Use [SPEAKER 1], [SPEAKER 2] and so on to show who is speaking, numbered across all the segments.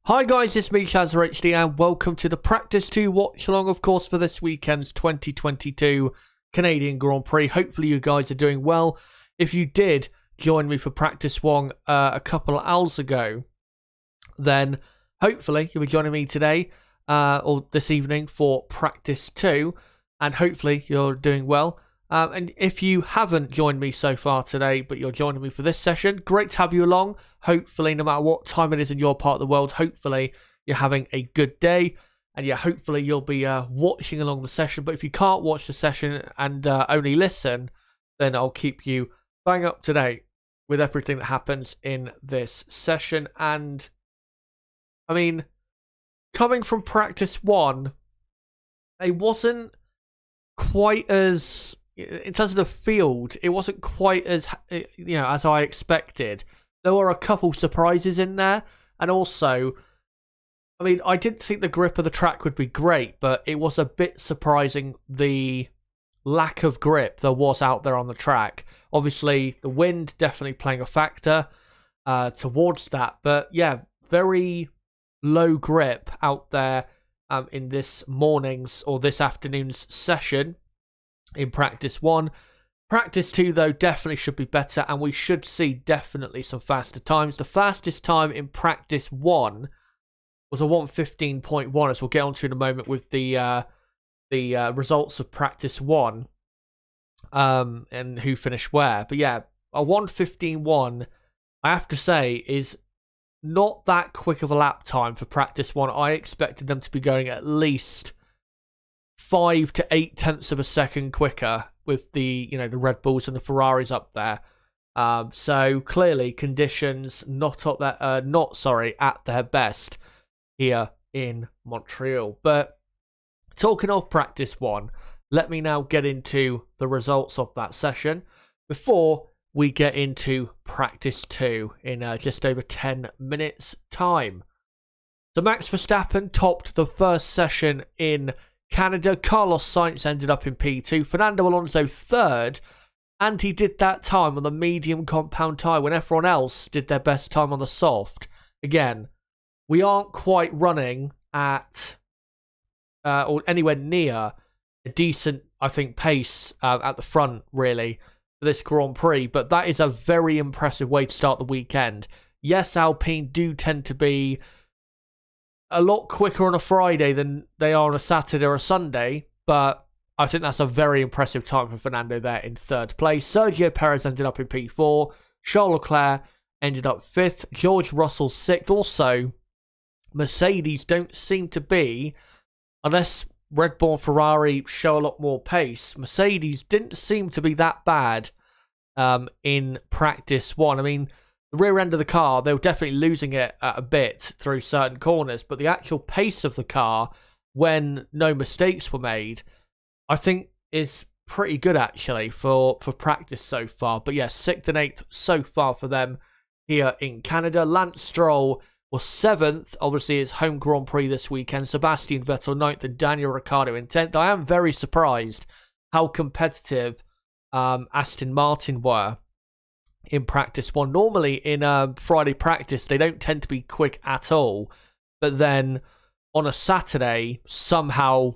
[SPEAKER 1] Hi guys, it's me Shazza HD and welcome to the Practice 2 Watchalong, of course, for this weekend's 2022 Canadian Grand Prix. Hopefully you guys are doing well. If you did join me for Practice 1 a couple of hours ago, then hopefully you'll be joining me today or this evening for Practice 2, and hopefully you're doing well. And if you haven't joined me so far today, but you're joining me for this session, great to have you along. Hopefully, no matter what time it is in your part of the world, hopefully you're having a good day. And yeah, hopefully you'll be watching along the session. But if you can't watch the session and only listen, then I'll keep you bang up to date with everything that happens in this session. And, I mean, coming from Practice 1, it wasn't quite as... In terms of the field, it wasn't quite as as I expected. There were a couple surprises in there, and also, I mean, I didn't think the grip of the track would be great, but it was a bit surprising the lack of grip there was out there on the track. Obviously, the wind definitely playing a factor towards that, but yeah, very low grip out there in this morning's or this afternoon's session. In Practice 1. Practice 2, though, definitely should be better, and we should see definitely some faster times. The fastest time in Practice 1 was a 1:15.1, as we'll get onto in a moment with the results of Practice 1 and who finished where. But yeah, a 1:15.1, I have to say, is not that quick of a lap time for Practice 1. I expected them to be going at least 5 to 8 tenths of a second quicker with the Red Bulls and the Ferraris up there. So clearly conditions not at their best here in Montreal. But talking of Practice 1, let me now get into the results of that session before we get into Practice 2 in just over 10 minutes time. So Max Verstappen topped the first session in Canada. Carlos Sainz ended up in P2. Fernando Alonso third, and he did that time on the medium compound tyre when everyone else did their best time on the soft. Again, we aren't quite running at or anywhere near a decent, I think, pace at the front, really, for this Grand Prix, but that is a very impressive way to start the weekend. Yes, Alpine do tend to be a lot quicker on a Friday than they are on a Saturday or a Sunday, but I think that's a very impressive time for Fernando there in third place. Sergio Perez ended up in P4. Charles Leclerc ended up fifth. George Russell sixth. Also, Mercedes don't seem to be, unless Red Bull and Ferrari show a lot more pace, Mercedes didn't seem to be that bad in Practice 1. I mean, the rear end of the car, they were definitely losing it a bit through certain corners, but the actual pace of the car, when no mistakes were made, I think is pretty good, actually, for practice so far. But yeah, 6th and 8th so far for them here in Canada. Lance Stroll was 7th, obviously his home Grand Prix this weekend. Sebastian Vettel 9th and Daniel Ricciardo in 10th. I am very surprised how competitive Aston Martin were in Practice 1. Normally in Friday practice they don't tend to be quick at all, but then on a Saturday somehow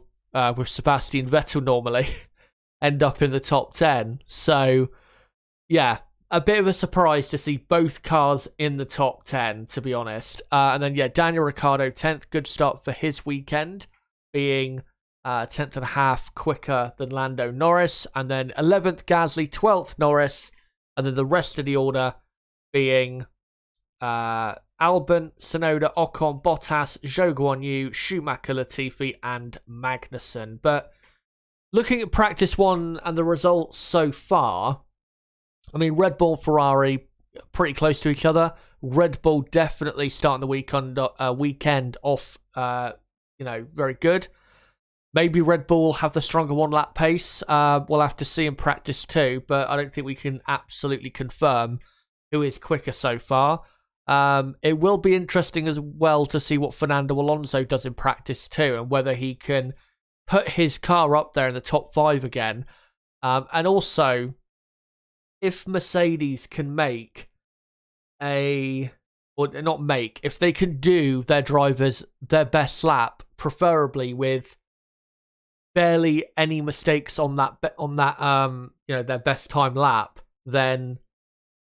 [SPEAKER 1] with Sebastian Vettel normally end up in the top 10. So yeah, a bit of a surprise to see both cars in the top 10, to be honest. And then yeah, Daniel Ricciardo 10th, good start for his weekend, being 10th and a half quicker than Lando Norris. And then 11th Gasly, 12th Norris. And then the rest of the order being Albon, Tsunoda, Ocon, Bottas, Zhou Guanyu, Schumacher, Latifi, and Magnussen. But looking at Practice 1 and the results so far, I mean, Red Bull, Ferrari, pretty close to each other. Red Bull definitely starting the weekend off, very good. Maybe Red Bull have the stronger one-lap pace. We'll have to see in Practice 2, but I don't think we can absolutely confirm who is quicker so far. It will be interesting as well to see what Fernando Alonso does in Practice 2 and whether he can put his car up there in the top 5 again. And also, if Mercedes can make a or not make, if they can do their drivers their best lap, preferably with barely any mistakes on that their best time lap, then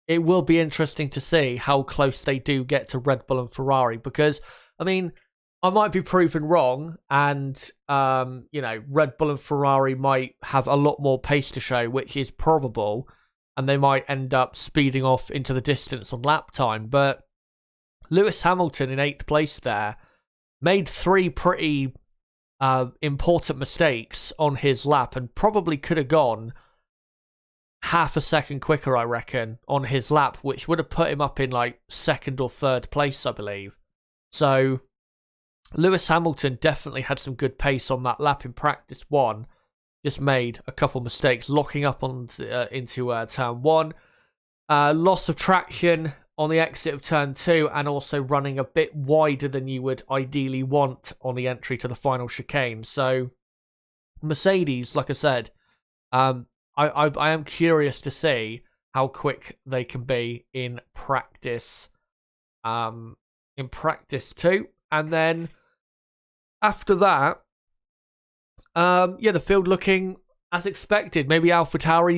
[SPEAKER 1] it will be interesting to see how close they do get to Red Bull and Ferrari. Because I mean, I might be proven wrong, and Red Bull and Ferrari might have a lot more pace to show, which is probable, and they might end up speeding off into the distance on lap time. But Lewis Hamilton in 8th place there made 3 pretty important mistakes on his lap, and probably could have gone half a second quicker, I reckon, on his lap, which would have put him up in like 2nd or 3rd place, I believe. So Lewis Hamilton definitely had some good pace on that lap in practice 1. Just made a couple mistakes, locking up into turn 1. Loss of traction on the exit of turn 2, and also running a bit wider than you would ideally want on the entry to the final chicane. So Mercedes, like I said, I am curious to see how quick they can be in practice. In practice 2, and then after that, the field looking as expected. Maybe AlphaTauri,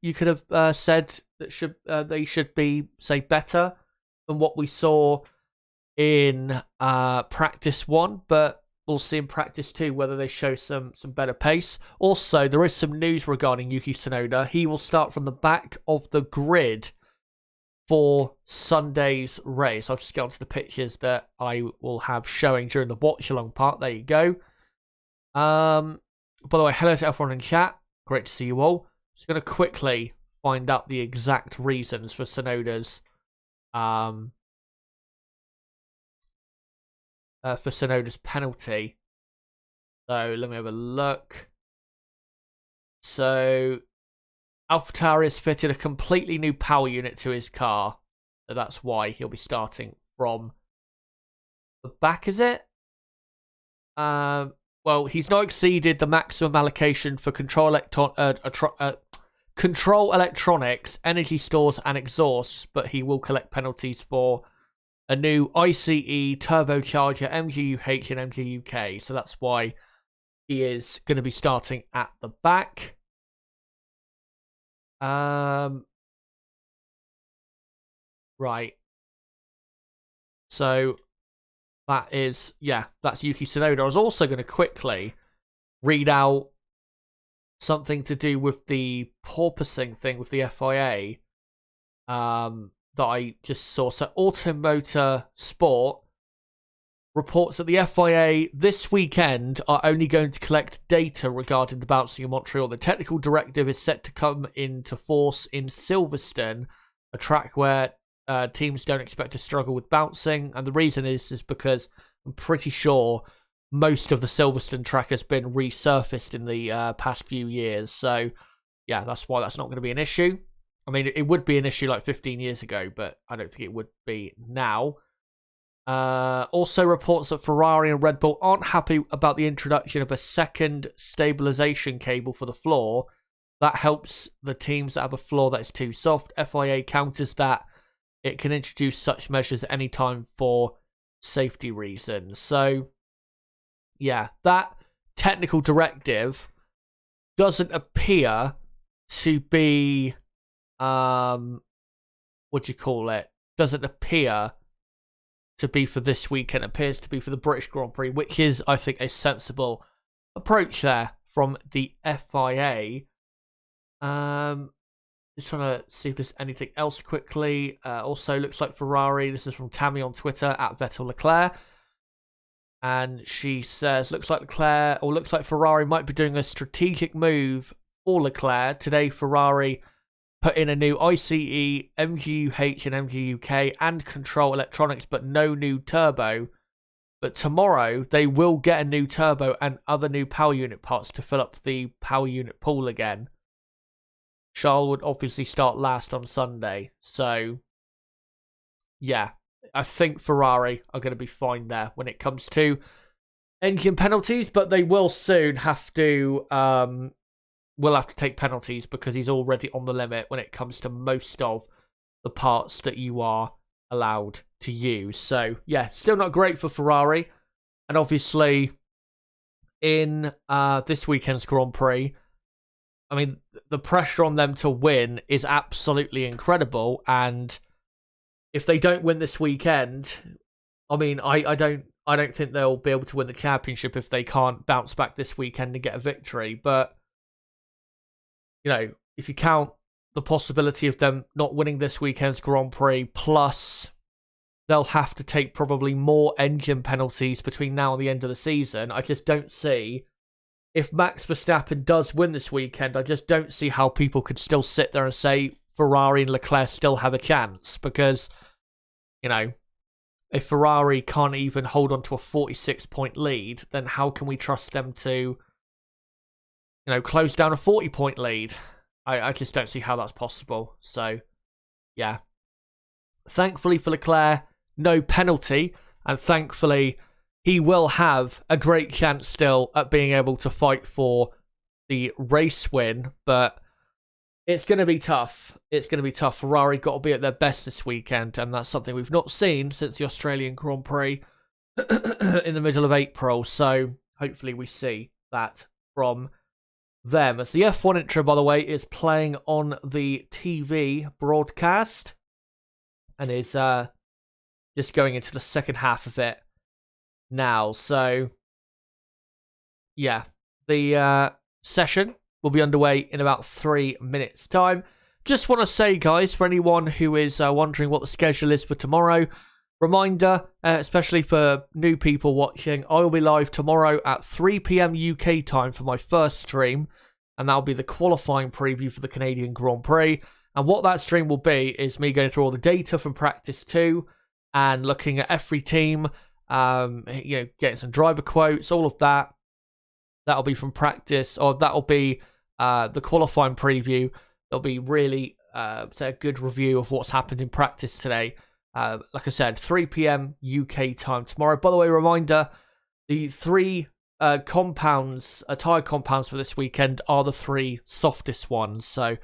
[SPEAKER 1] you could have said that they should be, say, better than what we saw in practice 1, but we'll see in practice 2 whether they show some better pace. Also, there is some news regarding Yuki Tsunoda. He will start from the back of the grid for Sunday's race. I'll just get onto the pictures that I will have showing during the watch-along part. There you go. By the way, hello to everyone in chat. Great to see you all. Just going to quickly find out the exact reasons for Tsunoda's penalty. So let me have a look. So AlphaTauri has fitted a completely new power unit to his car, so that's why he'll be starting from the back. Is it? Well, he's not exceeded the maximum allocation for control electronics, energy stores, and exhausts, but he will collect penalties for a new ICE, turbocharger, MGUH, and MGUK. So that's why he is going to be starting at the back. Right. So that's Yuki Tsunoda. I was also going to quickly read out something to do with the porpoising thing with the FIA that I just saw. So Automotor Sport reports that the FIA this weekend are only going to collect data regarding the bouncing in Montreal. The technical directive is set to come into force in Silverstone, a track where teams don't expect to struggle with bouncing, and the reason is because I'm pretty sure most of the Silverstone track has been resurfaced in the past few years. So yeah, that's why that's not going to be an issue. I mean, it would be an issue like 15 years ago, but I don't think it would be now. Also reports that Ferrari and Red Bull aren't happy about the introduction of a second stabilization cable for the floor. That helps the teams that have a floor that is too soft. FIA counters that it can introduce such measures at any time for safety reasons. So, yeah, that technical directive doesn't appear to be, doesn't appear to be for this weekend. It appears to be for the British Grand Prix, which is, I think, a sensible approach there from the FIA. Just trying to see if there's anything else quickly. Also, looks like Ferrari. This is from Tammy on Twitter at Vettel Leclerc. And she says, looks like Ferrari might be doing a strategic move for Leclerc. Today, Ferrari put in a new ICE, MGUH, and MGUK and control electronics, but no new turbo. But tomorrow, they will get a new turbo and other new power unit parts to fill up the power unit pool again. Charles would obviously start last on Sunday. So, yeah, I think Ferrari are going to be fine there when it comes to engine penalties, but they will soon have to take penalties because he's already on the limit when it comes to most of the parts that you are allowed to use. So, yeah, still not great for Ferrari. And obviously, in this weekend's Grand Prix, I mean, the pressure on them to win is absolutely incredible. And if they don't win this weekend, I mean, I don't think they'll be able to win the championship if they can't bounce back this weekend and get a victory. But, you know, if you count the possibility of them not winning this weekend's Grand Prix, plus they'll have to take probably more engine penalties between now and the end of the season, I just don't see, if Max Verstappen does win this weekend, I just don't see how people could still sit there and say Ferrari and Leclerc still have a chance. Because, you know, if Ferrari can't even hold on to a 46-point lead, then how can we trust them to, you know, close down a 40-point lead? I just don't see how that's possible. So, yeah. Thankfully for Leclerc, no penalty. And thankfully, he will have a great chance still at being able to fight for the race win. But it's going to be tough. It's going to be tough. Ferrari got to be at their best this weekend. And that's something we've not seen since the Australian Grand Prix in the middle of April. So hopefully we see that from them. As the F1 intro, by the way, is playing on the TV broadcast. And is just going into the second half of it now. So, yeah, the session will be underway in about 3 minutes' time. Just want to say, guys, for anyone who is wondering what the schedule is for tomorrow, reminder, especially for new people watching, I will be live tomorrow at 3 p.m. UK time for my first stream, and that'll be the qualifying preview for the Canadian Grand Prix. And what that stream will be is me going through all the data from practice 2 and looking at every team, getting some driver quotes, all of that. That'll be from practice, or that'll be the qualifying preview. There'll be really a good review of what's happened in practice today. Like I said, 3 p.m. UK time tomorrow. By the way, reminder, the 3 tyre compounds for this weekend are the 3 softest ones. So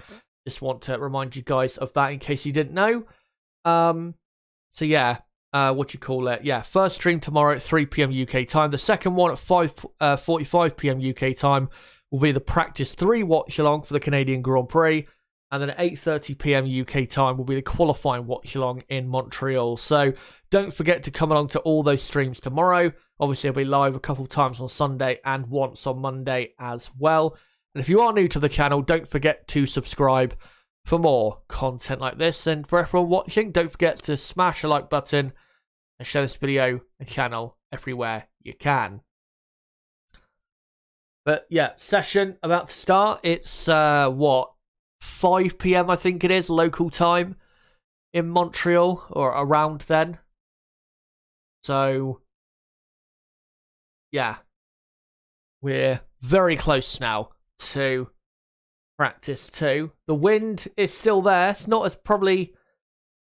[SPEAKER 1] just want to remind you guys of that in case you didn't know. So yeah, yeah, first stream tomorrow at 3 p.m. UK time. The second one at 5:45 p.m. UK time will be the practice 3 watch along for the Canadian Grand Prix. And then at 8:30 p.m. UK time will be the qualifying watch along in Montreal. So don't forget to come along to all those streams tomorrow. Obviously, I'll be live a couple times on Sunday and once on Monday as well. And if you are new to the channel, don't forget to subscribe for more content like this. And for everyone watching, don't forget to smash the like button and share this video and channel everywhere you can. But yeah, session about to start. It's 5 p.m. I think it is, local time in Montreal, or around then. So yeah, we're very close now to practice 2. The wind is still there. It's not as probably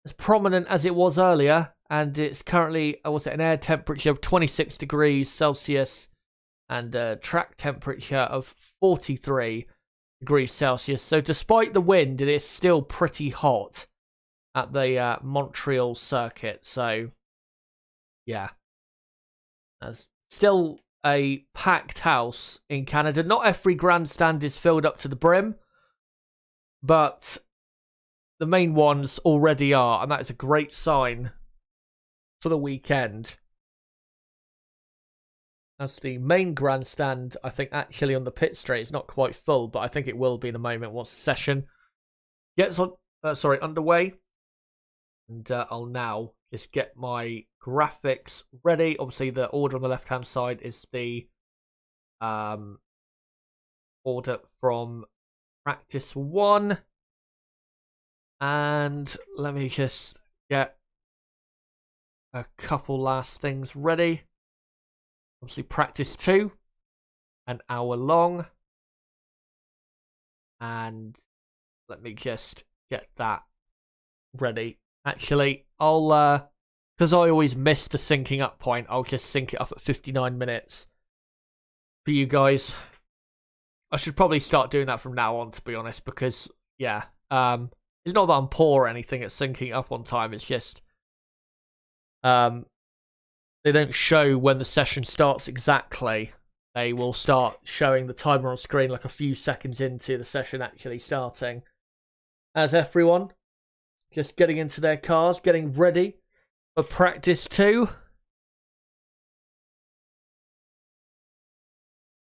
[SPEAKER 1] as prominent as it was earlier, and it's currently an air temperature of 26 degrees Celsius and a track temperature of 43 degrees Celsius. So despite the wind, it is still pretty hot at the Montreal circuit. So yeah, there's still a packed house in Canada. Not every grandstand is filled up to the brim, but the main ones already are, and that is a great sign for the weekend. As the main grandstand, I think, actually on the pit straight is not quite full, but I think it will be in a moment once the session gets underway. And I'll now just get my graphics ready. Obviously, the order on the left-hand side is the order from practice 1. And let me just get a couple last things ready. Obviously, practice 2, an hour long. And let me just get that ready. Actually, I'll, because I always miss the syncing up point, I'll just sync it up at 59 minutes for you guys. I should probably start doing that from now on, to be honest, because, yeah, it's not that I'm poor or anything at syncing up on time, it's just they don't show when the session starts exactly. They will start showing the timer on screen like a few seconds into the session actually starting. As everyone just getting into their cars, getting ready for practice 2.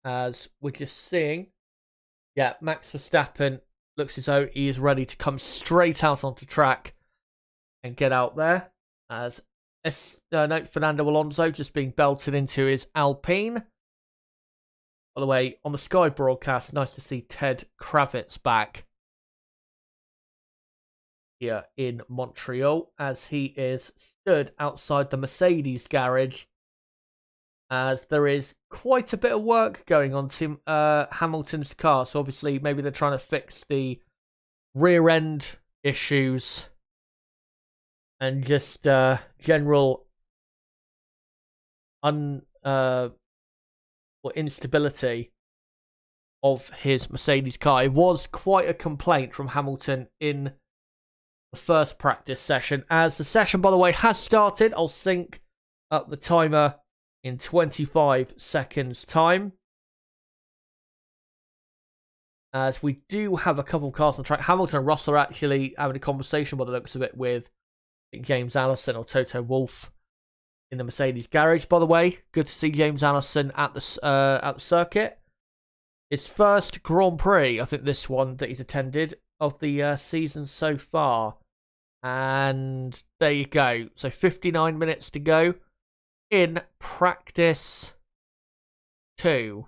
[SPEAKER 1] As we're just seeing, yeah, Max Verstappen looks as though he is ready to come straight out onto track and get out there. As Fernando Alonso just being belted into his Alpine. By the way, on the Sky broadcast, nice to see Ted Kravitz back here in Montreal, as he is stood outside the Mercedes garage, as there is quite a bit of work going on to Hamilton's car. So obviously maybe they're trying to fix the rear end issues and just general instability of his Mercedes car. It was quite a complaint from Hamilton in the first practice session. As the session, by the way, has started. I'll sync up the timer in 25 seconds time. As we do have a couple of cars on track. Hamilton and Russell are actually having a conversation by the looks of it with James Allison or Toto Wolff in the Mercedes garage. By the way, good to see James Allison at the circuit. His first Grand Prix, I think this one that he's attended, of the season so far. And there you go. So 59 minutes to go in practice 2.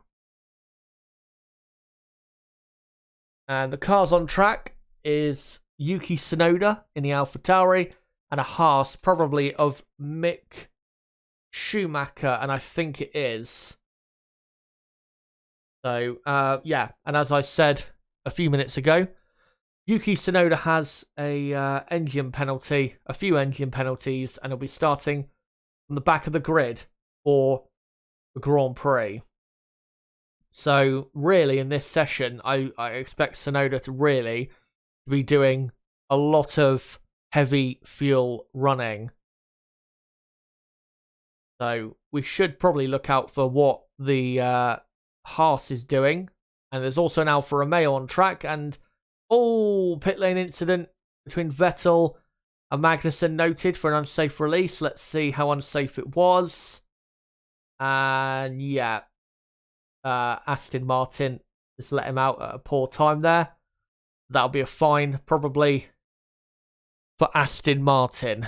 [SPEAKER 1] And the cars on track is Yuki Tsunoda in the AlphaTauri and a Haas, probably of Mick Schumacher, and I think it is. So, yeah, and as I said a few minutes ago, Yuki Tsunoda has a few engine penalties, and he'll be starting from the back of the grid for the Grand Prix. So, really, in this session, I expect Tsunoda to really be doing a lot of heavy fuel running. So, we should probably look out for what the Haas is doing. And there's also an Alfa Romeo on track. And, pit lane incident between Vettel and Magnussen noted for an unsafe release. Let's see how unsafe it was. And, yeah. Aston Martin just let him out at a poor time there. That'll be a fine, probably, for Aston Martin.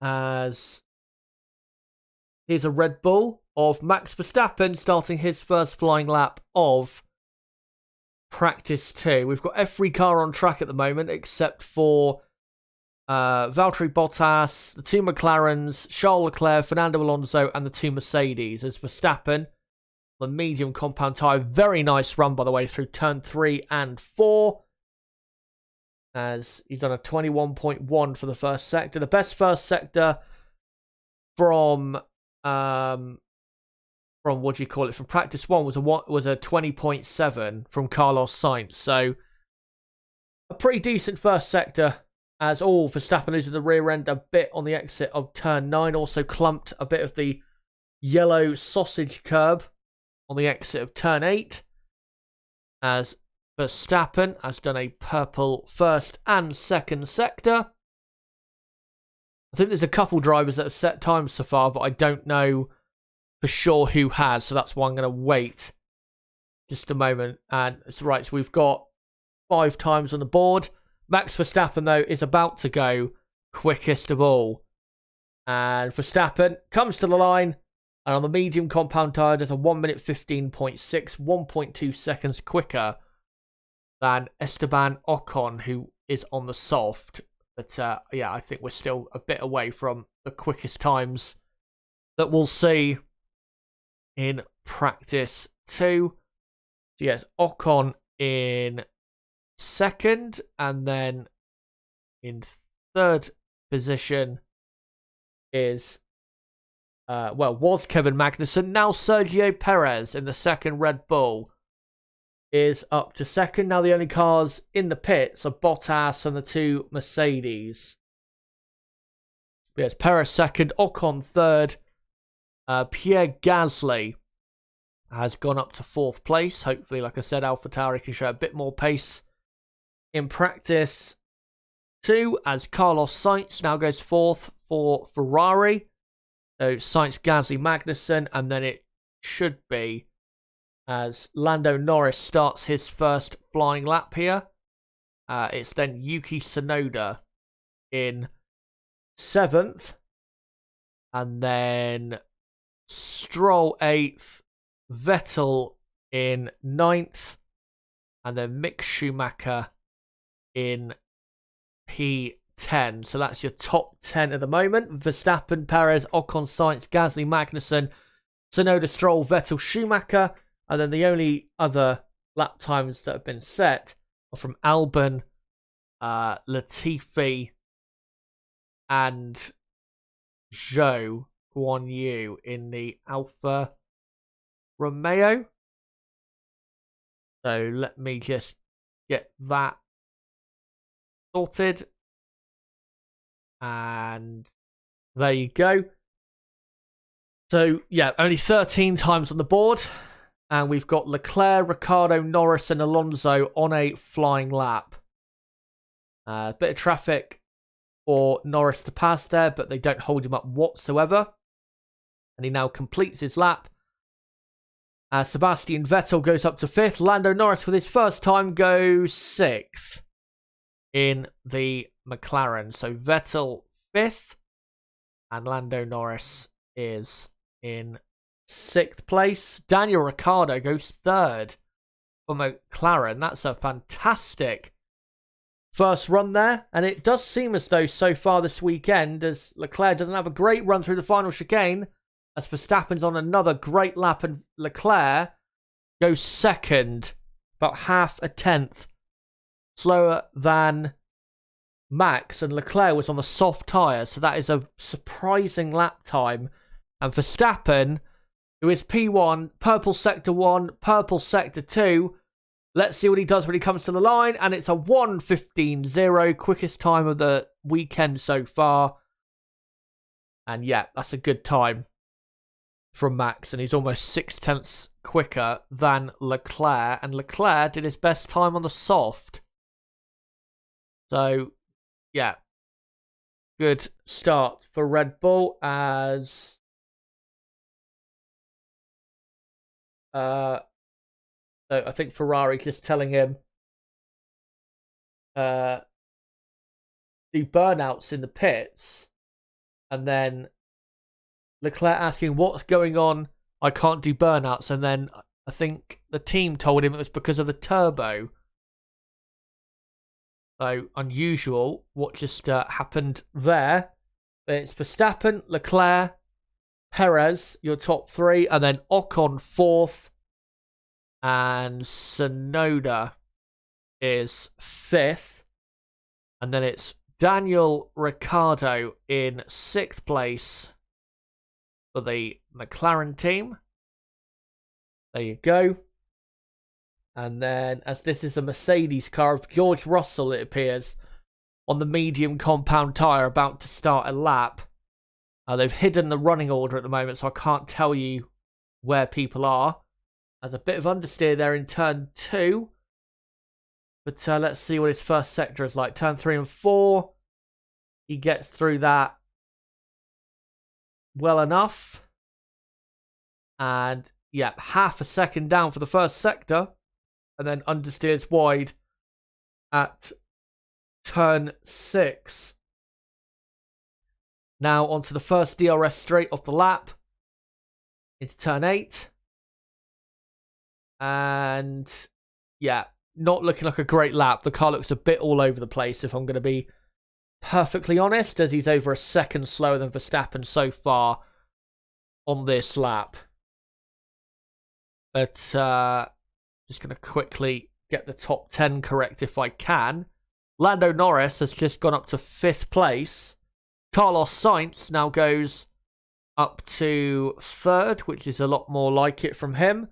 [SPEAKER 1] As here's a Red Bull of Max Verstappen starting his first flying lap of practice 2. We've got every car on track at the moment except for Valtteri Bottas, the 2 McLarens, Charles Leclerc, Fernando Alonso, and the 2 Mercedes. As Verstappen, the medium compound tyre, very nice run by the way through turn 3 and 4. As he's done a 21.1 for the first sector. The best first sector from what do you call it? From practice 1 was a 20.7 from Carlos Sainz. So a pretty decent first sector. As Verstappen losing the rear end a bit on the exit of turn 9. Also clumped a bit of the yellow sausage curb on the exit of turn 8. As Verstappen has done a purple first and second sector. I think there's a couple drivers that have set times so far, but I don't know for sure who has. So that's why I'm going to wait just a moment. And it's right, so we've got 5 times on the board. Max Verstappen, though, is about to go quickest of all. And Verstappen comes to the line. And on the medium compound tyre, does a 1 minute 15.6, 1.2 seconds quicker than Esteban Ocon, who is on the soft. But, yeah, I think we're still a bit away from the quickest times that we'll see in practice 2. So, yes, Ocon in second, and then in third position is was Kevin Magnussen. Now Sergio Perez in the second Red Bull is up to second. Now the only cars in the pits are Bottas and the 2 Mercedes. Yes, Perez second, Ocon third. Pierre Gasly has gone up to 4th place. Hopefully, like I said, AlphaTauri can show a bit more pace in practice. 2, as Carlos Sainz now goes 4th for Ferrari. So Sainz, Gasly, Magnussen, and then it should be as Lando Norris starts his first flying lap here. It's then Yuki Tsunoda in 7th, and then Stroll 8th, Vettel in 9th, and then Mick Schumacher in P10. So that's your top 10 at the moment. Verstappen, Perez, Ocon, Sainz, Gasly, Magnussen, Tsunoda, Stroll, Vettel, Schumacher. And then the only other lap times that have been set are from Albon, Latifi, and Zhou Guan Yu in the Alfa Romeo. So let me just get that sorted. And there you go. So, yeah, only 13 times on the board. And we've got Leclerc, Ricciardo, Norris, and Alonso on a flying lap. A bit of traffic for Norris to pass there, but they don't hold him up whatsoever. And he now completes his lap. Sebastian Vettel goes up to 5th. Lando Norris, with his first time, goes 6th in the McLaren. So Vettel 5th, and Lando Norris is in 6th place. Daniel Ricciardo goes 3rd for McLaren. That's a fantastic first run there. And it does seem as though so far this weekend, as Leclerc doesn't have a great run through the final chicane, as Verstappen's on another great lap, and Leclerc goes 2nd, about half a tenth slower than Max, and Leclerc was on the soft tyre, so that is a surprising lap time. And Verstappen, who is P1, purple sector 1, purple sector 2. Let's see what he does when he comes to the line, and it's a 1:15.0, quickest time of the weekend so far. And yeah, that's a good time from Max, and he's almost 6 tenths quicker than Leclerc, and Leclerc did his best time on the soft. So, yeah, good start for Red Bull, as so I think Ferrari just telling him the burnouts in the pits, and then Leclerc asking what's going on. I can't do burnouts, and then I think the team told him it was because of the turbo. So unusual what just happened there. But it's Verstappen, Leclerc, Perez, your top 3, and then Ocon 4th, and Tsunoda is 5th, and then it's Daniel Ricciardo in 6th place for the McLaren team. There you go. And then, as this is a Mercedes car of George Russell, it appears, on the medium compound tyre, about to start a lap. They've hidden the running order at the moment, so I can't tell you where people are. There's a bit of understeer there in turn 2. But let's see what his first sector is like. Turn 3 and 4. He gets through that well enough. And, yeah, half a second down for the first sector. And then understeers wide at turn 6. Now onto the first DRS straight off the lap. Into turn 8. And, yeah, not looking like a great lap. The car looks a bit all over the place, if I'm going to be perfectly honest, as he's over a second slower than Verstappen so far on this lap. But, just going to quickly get the top 10 correct if I can. Lando Norris has just gone up to 5th place. Carlos Sainz now goes up to 3rd, which is a lot more like it from him.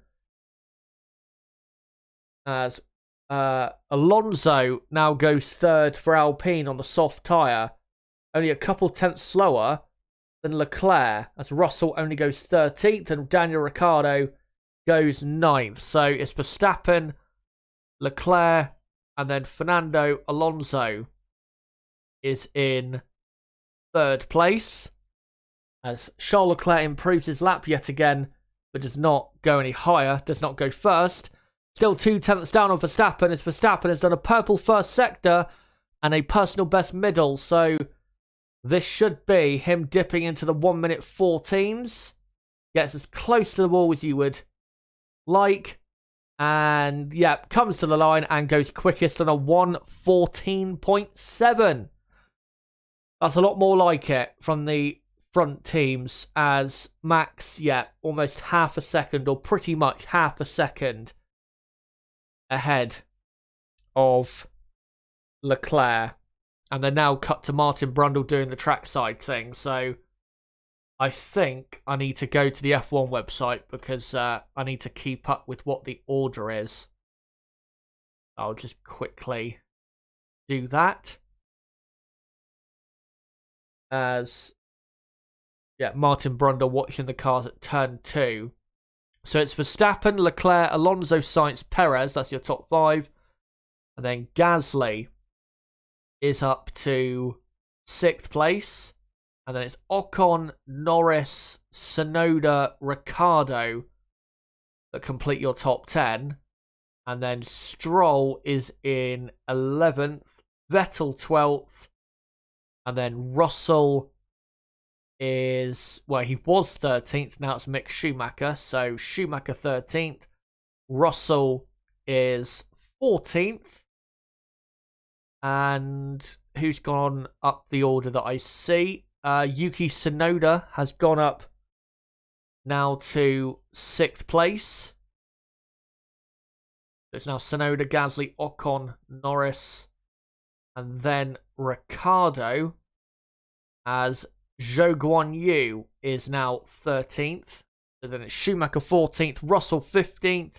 [SPEAKER 1] As Alonso now goes 3rd for Alpine on the soft tyre. only a couple tenths slower than Leclerc, as Russell only goes 13th and Daniel Ricciardo goes 9th. So it's Verstappen, Leclerc, and then Fernando Alonso is in 3rd place, as Charles Leclerc improves his lap yet again, but does not go any higher, does not go first. Still 2 tenths down on Verstappen, as Verstappen has done a purple first sector and a personal best middle, so this should be him dipping into the 1 minute 14s. Gets as close to the wall as you would like. And, yeah, comes to the line and goes quickest on a 1:14.7. That's a lot more like it from the front teams, as Max, yeah, almost half a second, or pretty much half a second ahead of Leclerc. And they're now cut to Martin Brundle doing the trackside thing. So I think I need to go to the F1 website, because I need to keep up with what the order is. I'll just quickly do that. As, yeah, Martin Brundle watching the cars at turn 2. So it's Verstappen, Leclerc, Alonso, Sainz, Perez. That's your top 5. And then Gasly is up to 6th place. And then it's Ocon, Norris, Tsunoda, Ricciardo that complete your top 10. And then Stroll is in 11th, Vettel 12th. And then Russell is, well, he was 13th. Now it's Mick Schumacher. So Schumacher 13th. Russell is 14th. And who's gone up the order that I see? Yuki Tsunoda has gone up now to 6th place. It's now Tsunoda, Gasly, Ocon, Norris, and then Ricciardo, as Zhou Guanyu is now 13th. So then it's Schumacher 14th, Russell 15th,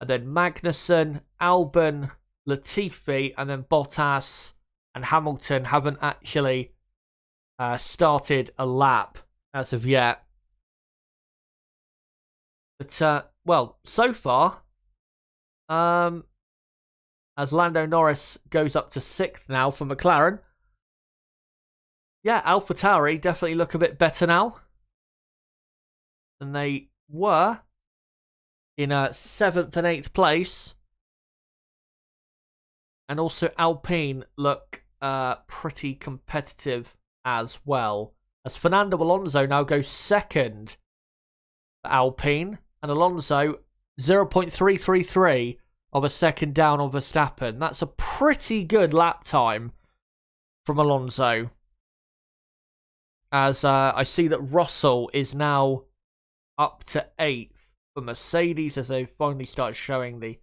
[SPEAKER 1] and then Magnussen, Albon, Latifi, and then Bottas and Hamilton haven't actually started a lap as of yet. But, well, so far, as Lando Norris goes up to 6th now for McLaren, yeah, AlphaTauri definitely look a bit better now than they were in 7th and 8th place. And also Alpine look pretty competitive as well, as Fernando Alonso now goes 2nd for Alpine, and Alonso 0.333 of a second down on Verstappen. That's a pretty good lap time from Alonso, as I see that Russell is now up to 8th for Mercedes, as they've finally started showing the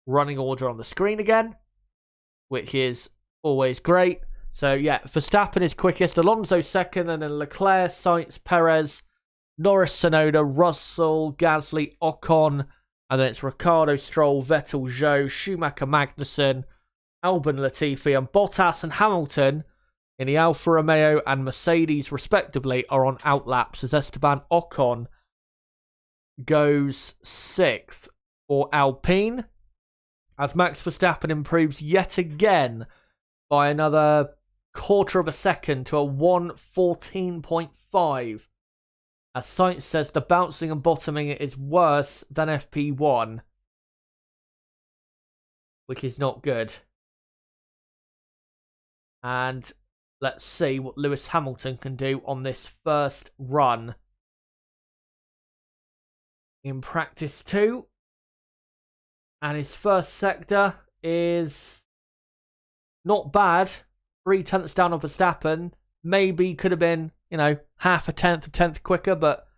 [SPEAKER 1] running order on the screen again, which is always great. So, yeah, Verstappen is quickest, Alonso 2nd, and then Leclerc, Sainz, Perez, Norris, Tsunoda, Russell, Gasly, Ocon, and then it's Ricciardo, Stroll, Vettel, Zhou, Schumacher, Magnussen, Albon, Latifi, and Bottas and Hamilton in the Alfa Romeo and Mercedes, respectively, are on outlaps, as Esteban Ocon goes 6th for Alpine, as Max Verstappen improves yet again by another quarter of a second to a 1:14.5. As Sainz says, the bouncing and bottoming is worse than FP1, which is not good. And let's see what Lewis Hamilton can do on this first run in practice 2. And his first sector is not bad. 3 tenths down on Verstappen. Maybe could have been, half a tenth quicker, but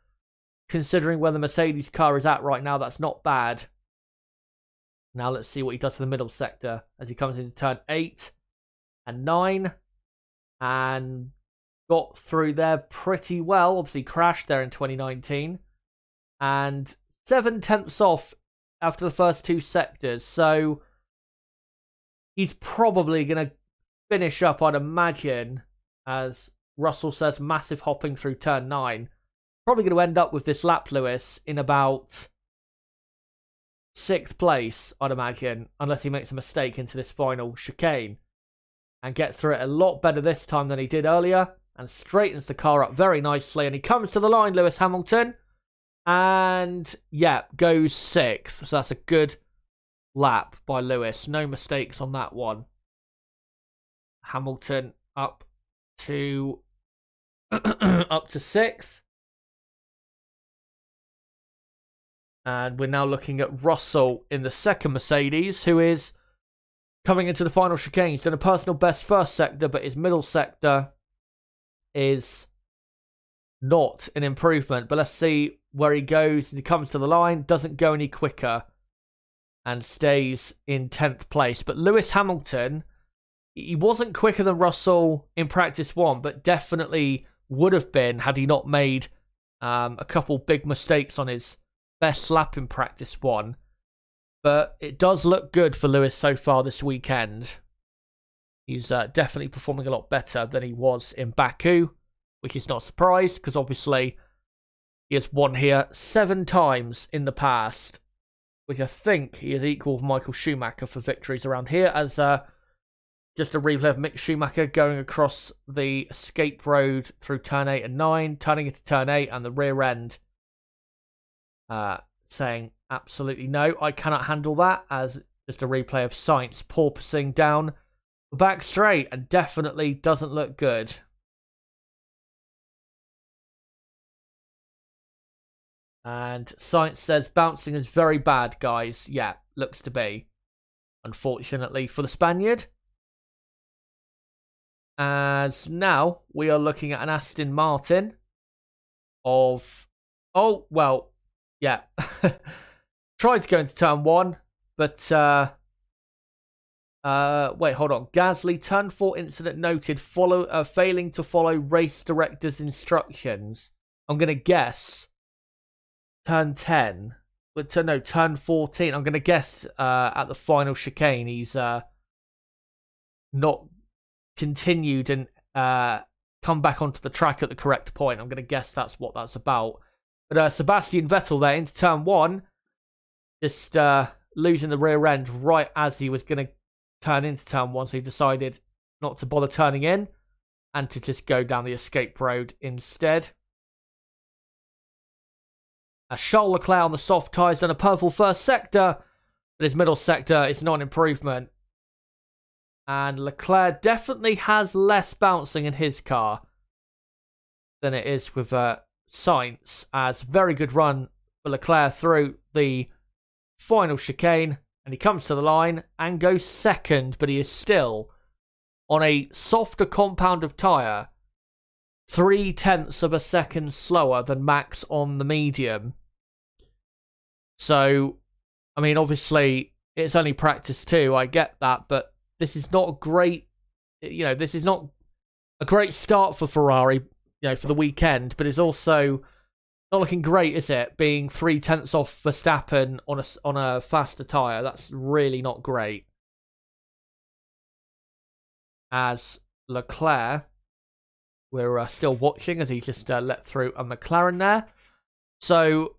[SPEAKER 1] considering where the Mercedes car is at right now, that's not bad. Now let's see what he does for the middle sector as he comes into turn 8 and 9. And got through there pretty well. Obviously crashed there in 2019. And 7 tenths off after the first 2 sectors. So he's probably going to finish up, I'd imagine, as Russell says, massive hopping through turn 9. Probably going to end up with this lap, Lewis, in about 6th place, I'd imagine, unless he makes a mistake into this final chicane and gets through it a lot better this time than he did earlier and straightens the car up very nicely. And he comes to the line, Lewis Hamilton, and yeah, goes 6th. So that's a good lap by Lewis. No mistakes on that one. Hamilton up to up to 6th. And we're now looking at Russell in the second Mercedes, who is coming into the final chicane. He's done a personal best first sector, but his middle sector is not an improvement. But let's see where he goes. He comes to the line, doesn't go any quicker, and stays in 10th place. But Lewis Hamilton, he wasn't quicker than Russell in practice 1, but definitely would have been had he not made a couple big mistakes on his best lap in practice 1. But it does look good for Lewis so far this weekend. He's definitely performing a lot better than he was in Baku, which is not a surprise because obviously he has won here 7 times in the past, which I think he is equal with Michael Schumacher for victories around here. As just a replay of Mick Schumacher going across the escape road through turn 8 and 9, turning into turn 8 and the rear end saying absolutely no, I cannot handle that, as just a replay of Sainz porpoising down the back straight and definitely doesn't look good. And Sainz says bouncing is very bad, guys. Yeah, looks to be, unfortunately for the Spaniard. As now we are looking at an Aston Martin of, oh, well, yeah. Tried to go into turn 1, but wait, hold on. Gasly, turn 4 incident noted, failing to follow race director's instructions. I'm going to guess turn 10. But no, turn 14. I'm going to guess at the final chicane he's not continued and come back onto the track at the correct point. I'm going to guess that's what that's about. But Sebastian Vettel there into turn 1, just losing the rear end right as he was going to turn into turn 1, so he decided not to bother turning in and to just go down the escape road instead. Charles Leclerc on the soft tyres done a purple first sector, but his middle sector is not an improvement. And Leclerc definitely has less bouncing in his car than it is with Sainz, as very good run for Leclerc through the final chicane, and he comes to the line and goes 2nd, but he is still on a softer compound of tyre, 0.3 of a second slower than Max on the medium. So, I mean, obviously it's only practice 2, I get that, but this is not a great, this is not a great start for Ferrari, for the weekend, but it's also not looking great, is it? Being 0.3 off Verstappen on a faster tyre, that's really not great. As Leclerc, we're still watching as he just let through a McLaren there. So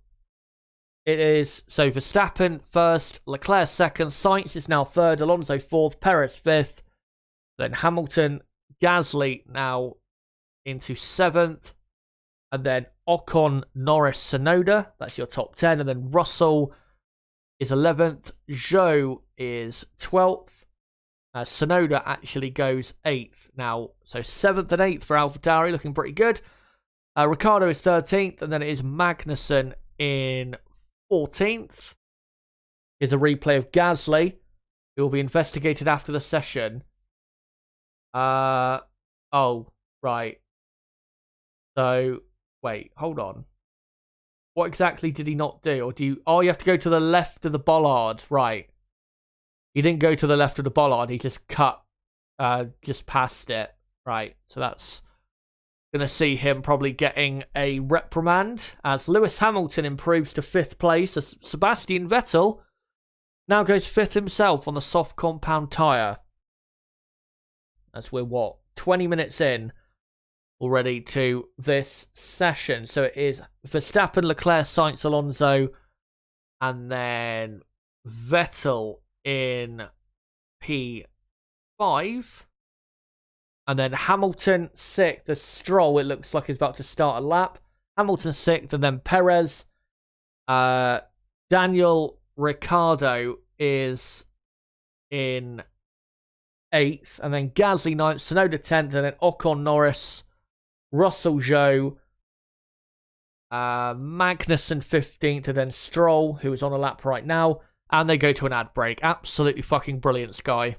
[SPEAKER 1] it is Verstappen 1st, Leclerc 2nd, Sainz is now 3rd, Alonso 4th, Perez 5th, then Hamilton, Gasly now into 7th, and then Ocon, Norris, Tsunoda, that's your top 10, and then Russell is 11th, Zhou is 12th, Tsunoda actually goes 8th now, so 7th and 8th for AlphaTauri, looking pretty good. Ricciardo is 13th, and then it is Magnussen in 14th. Here's a replay of Gasly, who will be investigated after the session. Oh, right. So, wait, hold on. What exactly did he not do? Or do you... Oh, you have to go to the left of the bollard. Right. He didn't go to the left of the bollard. He just cut just past it. Right. So that's going to see him probably getting a reprimand as Lewis Hamilton improves to 5th place. As Sebastian Vettel now goes 5th himself on the soft compound tyre. As we're, 20 minutes in already to this session. So it is Verstappen, Leclerc, Sainz, Alonso, and then Vettel in P5. And then Hamilton 6th, the Stroll, it looks like he's about to start a lap. Hamilton 6th, and then Perez. Daniel Ricciardo is in 8th, and then Gasly 9th, Tsunoda 10th, and then Ocon, Norris, Russell, Zhou, Magnussen 15th, and then Stroll, who is on a lap right now, and they go to an ad break. Absolutely fucking brilliant, Sky.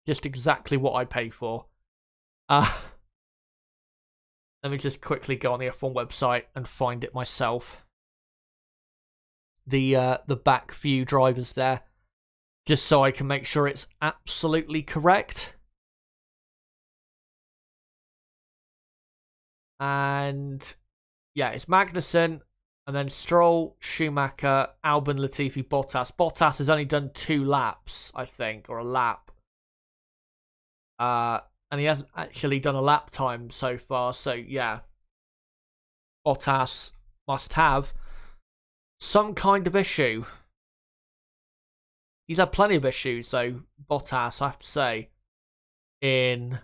[SPEAKER 1] Just exactly what I pay for. Let me just quickly go on the F1 website and find it myself. The back few drivers there, just so I can make sure it's absolutely correct. And yeah, it's Magnussen, and then Stroll, Schumacher, Albon, Latifi, Bottas. Bottas has only done 2 laps, I think, or a lap. And he hasn't actually done a lap time so far, so yeah. Bottas must have some kind of issue. He's had plenty of issues, though, Bottas, I have to say, in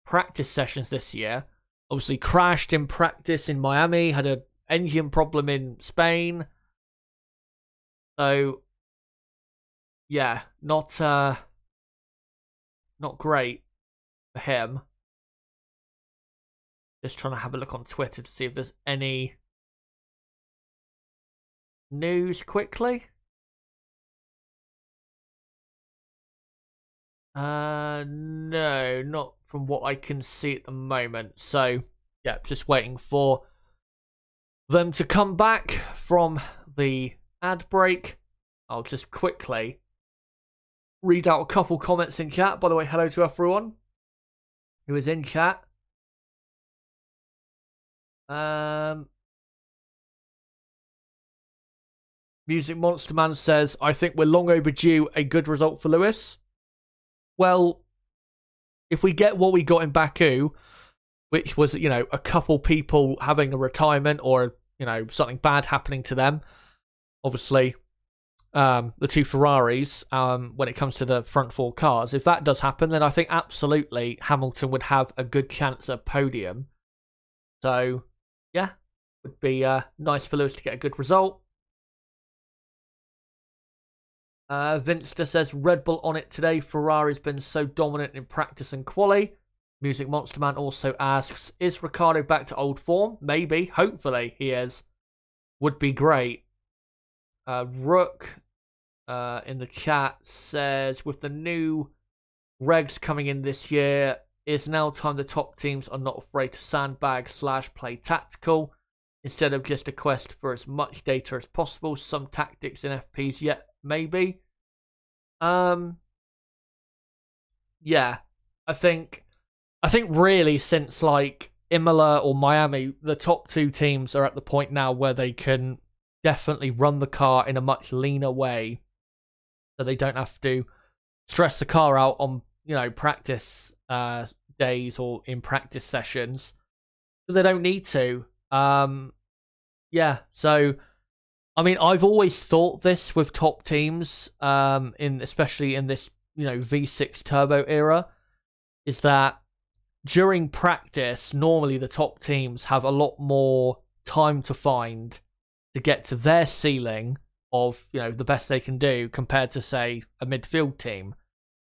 [SPEAKER 1] practice sessions this year. Obviously crashed in practice in Miami, had an engine problem in Spain. So, yeah, not great for him. Just trying to have a look on Twitter to see if there's any news quickly. No, not from what I can see at the moment. So, yeah, just waiting for them to come back from the ad break. I'll just quickly read out a couple comments in chat. By the way, hello to everyone who is in chat. Music Monster Man says, I think we're long overdue a good result for Lewis. Well, if we get what we got in Baku, which was, you know, a couple people having a retirement or, you know, something bad happening to them, obviously, the 2 Ferraris, when it comes to the front 4 cars, if that does happen, then I think absolutely Hamilton would have a good chance at a podium. So, yeah, would be nice for Lewis to get a good result. Vinster says, Red Bull on it today. Ferrari's been so dominant in practice and quali. Music Monster Man also asks, is Ricciardo back to old form? Maybe. Hopefully he is. Would be great. Rook in the chat says, with the new regs coming in this year, is now time the top teams are not afraid to sandbag / play tactical instead of just a quest for as much data as possible. Some tactics in FPs yet. Maybe. Yeah, I think really since like Imola or Miami, the top 2 teams are at the point now where they can definitely run the car in a much leaner way, so they don't have to stress the car out on, you know, practice days or in practice sessions, because they don't need to. Yeah, so I mean, I've always thought this with top teams, especially in this, you know, V6 turbo era, is that during practice, normally the top teams have a lot more time to find to get to their ceiling of, you know, the best they can do compared to, say, a midfield team,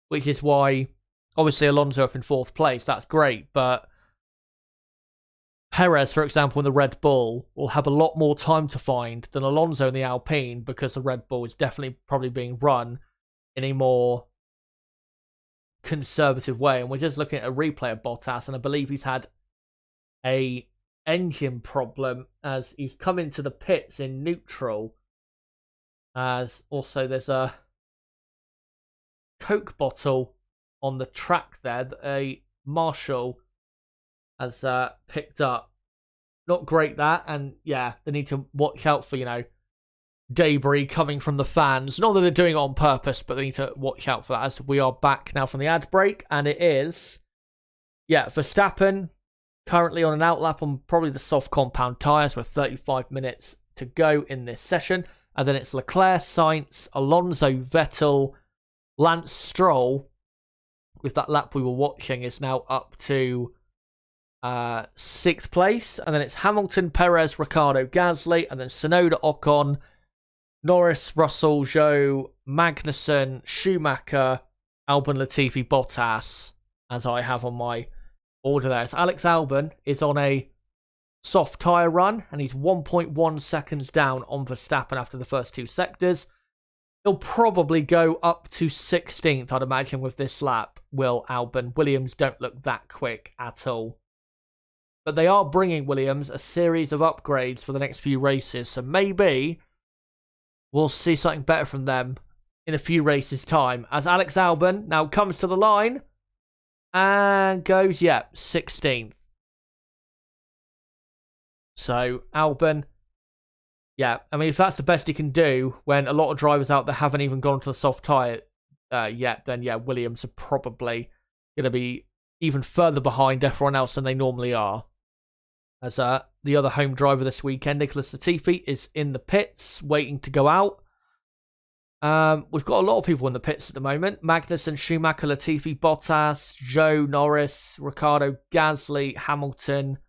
[SPEAKER 1] which is why, obviously, Alonso up in 4th place, that's great, but Perez, for example, in the Red Bull, will have a lot more time to find than Alonso in the Alpine, because the Red Bull is definitely probably being run in a more conservative way. And we're just looking at a replay of Bottas, and I believe he's had a engine problem as he's come into the pits in neutral. As also there's a Coke bottle on the track there that a marshal has picked up. Not great, that. And yeah, they need to watch out for, you know, debris coming from the fans. Not that they're doing it on purpose, but they need to watch out for that, as we are back now from the ad break. And it is, yeah, Verstappen currently on an outlap on probably the soft compound tyres with 35 minutes to go in this session. And then it's Leclerc, Sainz, Alonso, Vettel, Lance Stroll, with that lap we were watching, is now up to 6th place. And then it's Hamilton, Perez, Ricciardo, Gasly, and then Tsunoda, Ocon, Norris, Russell, Zhou, Magnussen, Schumacher, Albon, Latifi, Bottas, as I have on my order there. So Alex Albon is on a soft tyre run, and he's 1.1 seconds down on Verstappen after the first 2 sectors. He'll probably go up to 16th, I'd imagine, with this lap, will Albon. Williams don't look that quick at all. But they are bringing Williams a series of upgrades for the next few races, so maybe we'll see something better from them in a few races' time. As Alex Albon now comes to the line and goes, 16th. So, Albon, I mean, if that's the best he can do when a lot of drivers out there haven't even gone to the soft tyre yet, then Williams are probably going to be even further behind everyone else than they normally are. As the other home driver this weekend, Nicholas Latifi, is in the pits, waiting to go out. We've got a lot of people in the pits at the moment. Magnussen, Schumacher, Latifi, Bottas, Zhou, Norris, Ricciardo, Gasly, Hamilton,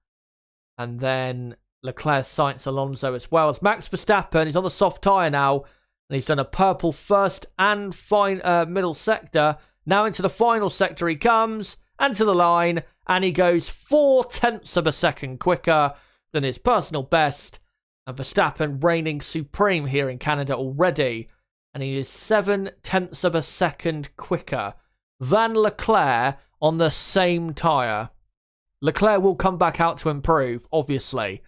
[SPEAKER 1] and then Leclerc, Sainz, Alonso as well. As Max Verstappen is on the soft tyre now, and he's done a purple first and middle sector. Now into the final sector he comes, and to the line, and he goes 0.4 of a second quicker than his personal best. And Verstappen reigning supreme here in Canada already, and he is 0.7 of a second quicker than Leclerc on the same tyre. Leclerc will come back out to improve, obviously,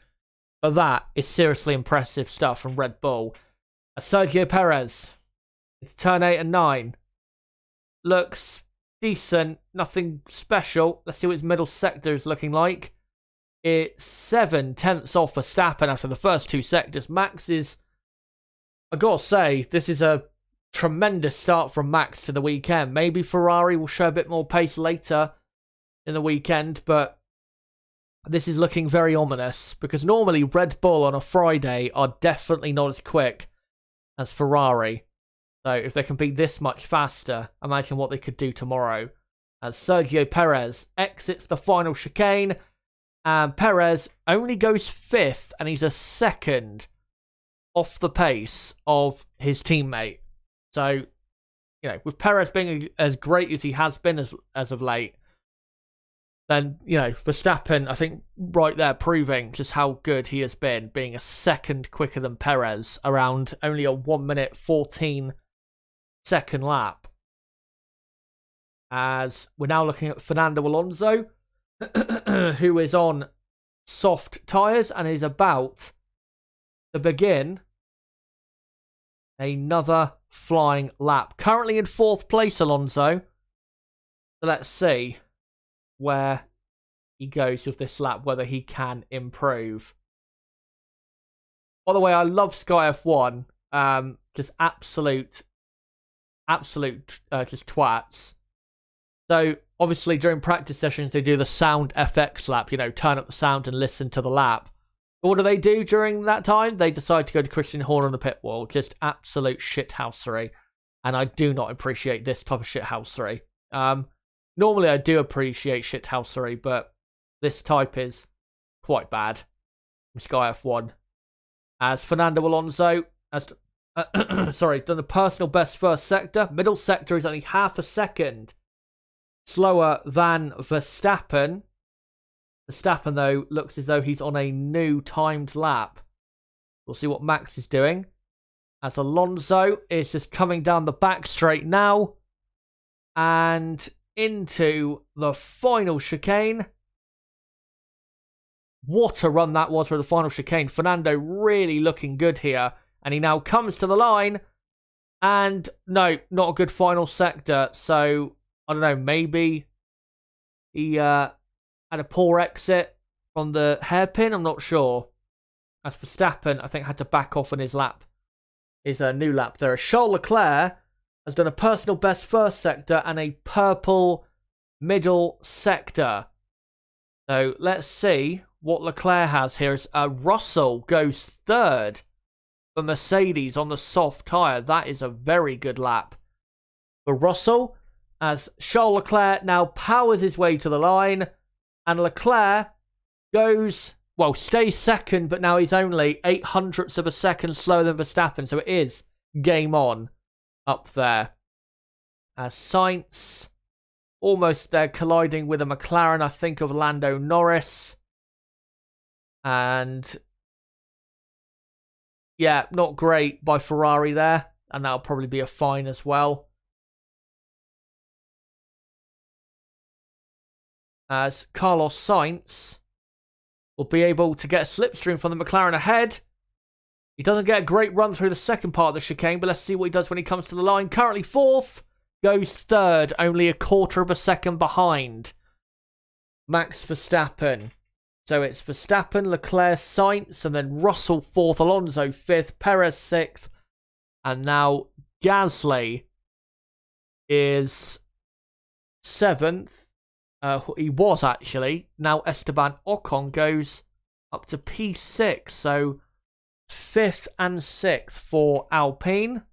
[SPEAKER 1] but that is seriously impressive stuff from Red Bull. Sergio Perez, it's turn 8 and 9. Looks decent, nothing special. Let's see what his middle sector is looking like. It's 0.7 off Verstappen after the first 2 sectors. Max is, I gotta say, this is a tremendous start from Max to the weekend. Maybe Ferrari will show a bit more pace later in the weekend, but this is looking very ominous, because normally Red Bull on a Friday are definitely not as quick as Ferrari. So if they can be this much faster, imagine what they could do tomorrow. As Sergio Perez exits the final chicane, and Perez only goes 5th, and he's a second off the pace of his teammate. So, with Perez being as great as he has been as of late, then, Verstappen, I think, right there proving just how good he has been, being a second quicker than Perez, around only a 1 minute 14 second lap. As we're now looking at Fernando Alonso, who is on soft tyres and is about to begin another flying lap. Currently in 4th place, Alonso. So let's see where he goes with this lap, whether he can improve. By the way, I love Sky F1. Just absolute just twats. So obviously during practice sessions they do the sound FX lap, turn up the sound and listen to the lap. But what do they do during that time? They decide to go to Christian Horner on the pit wall. Just absolute shithousery. And I do not appreciate this type of shithousery. Normally I do appreciate shithousery, but this type is quite bad from Sky F1. As Fernando Alonso has done a personal best first sector. Middle sector is only half a second slower than Verstappen. Verstappen, though, looks as though he's on a new timed lap. We'll see what Max is doing. As Alonso is just coming down the back straight now. And into the final chicane. What a run that was for the final chicane. Fernando really looking good here. And he now comes to the line. And no, not a good final sector. So, I don't know, maybe he had a poor exit from the hairpin. I'm not sure. As Verstappen, I think, had to back off on his lap. His new lap there. Charles Leclerc has done a personal best first sector and a purple middle sector. So let's see what Leclerc has here. Russell goes third for Mercedes on the soft tyre. That is a very good lap for Russell, as Charles Leclerc now powers his way to the line, and Leclerc goes, well, stays second, but now he's only 0.08 of a second slower than Verstappen, so it is game on up there. As Sainz almost there colliding with a McLaren, I think, of Lando Norris. And yeah, not great by Ferrari there, and that'll probably be a fine as well. As Carlos Sainz will be able to get a slipstream from the McLaren ahead. He doesn't get a great run through the second part of the chicane, but let's see what he does when he comes to the line. Currently fourth, goes third, only 1/4 of a second behind Max Verstappen. So it's Verstappen, Leclerc, Sainz, and then Russell fourth, Alonso fifth, Perez sixth, and now Gasly is seventh. He was actually. Now Esteban Ocon goes up to P6, so fifth and sixth for Alpine.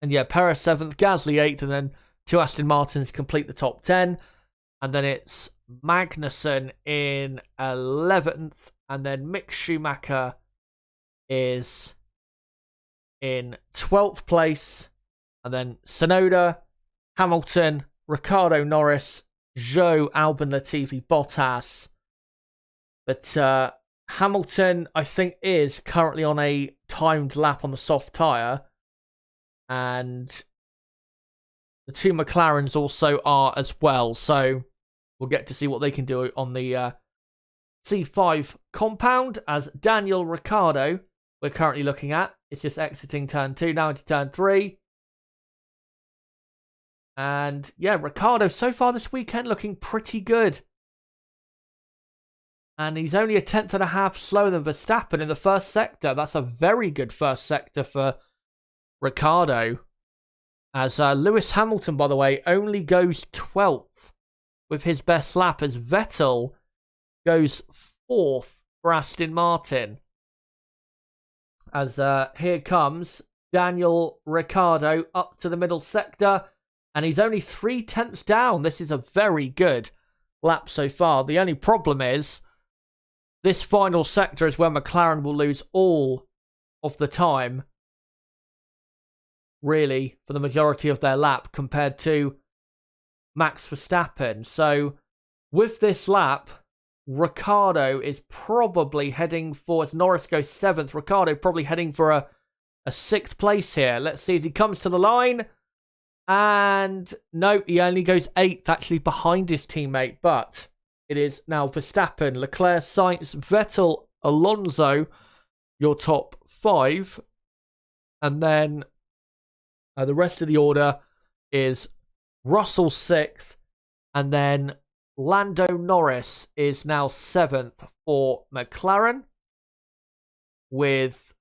[SPEAKER 1] And yeah, Perez 7th, Gasly 8th, and then 2 Aston Martins complete the top 10. And then it's Magnussen in 11th, and then Mick Schumacher is in 12th place. And then Tsunoda, Hamilton, Ricciardo, Norris, Zhou, Albon, Latifi, Bottas. But Hamilton, I think, is currently on a timed lap on the soft tyre. And the 2 McLarens also are as well. So we'll get to see what they can do on the C5 compound. As Daniel Ricciardo, we're currently looking at, it's just exiting turn 2, now into turn 3. And yeah, Ricciardo so far this weekend looking pretty good. And he's only 1/10.5 slower than Verstappen in the first sector. That's a very good first sector for Ricciardo. As Lewis Hamilton, by the way, only goes 12th with his best lap, as Vettel goes 4th for Aston Martin. As here comes Daniel Ricciardo up to the middle sector, and he's only 0.3 down. This is a very good lap so far. The only problem is this final sector is where McLaren will lose all of the time, really, for the majority of their lap compared to Max Verstappen. So with this lap, Ricciardo is probably heading for, as Norris goes 7th, Ricciardo probably heading for a 6th place here. Let's see as he comes to the line. And no, he only goes 8th, actually behind his teammate. But it is now Verstappen, Leclerc, Sainz, Vettel, Alonso, your top 5. And then the rest of the order is Russell 6th, and then Lando Norris is now 7th for McLaren, with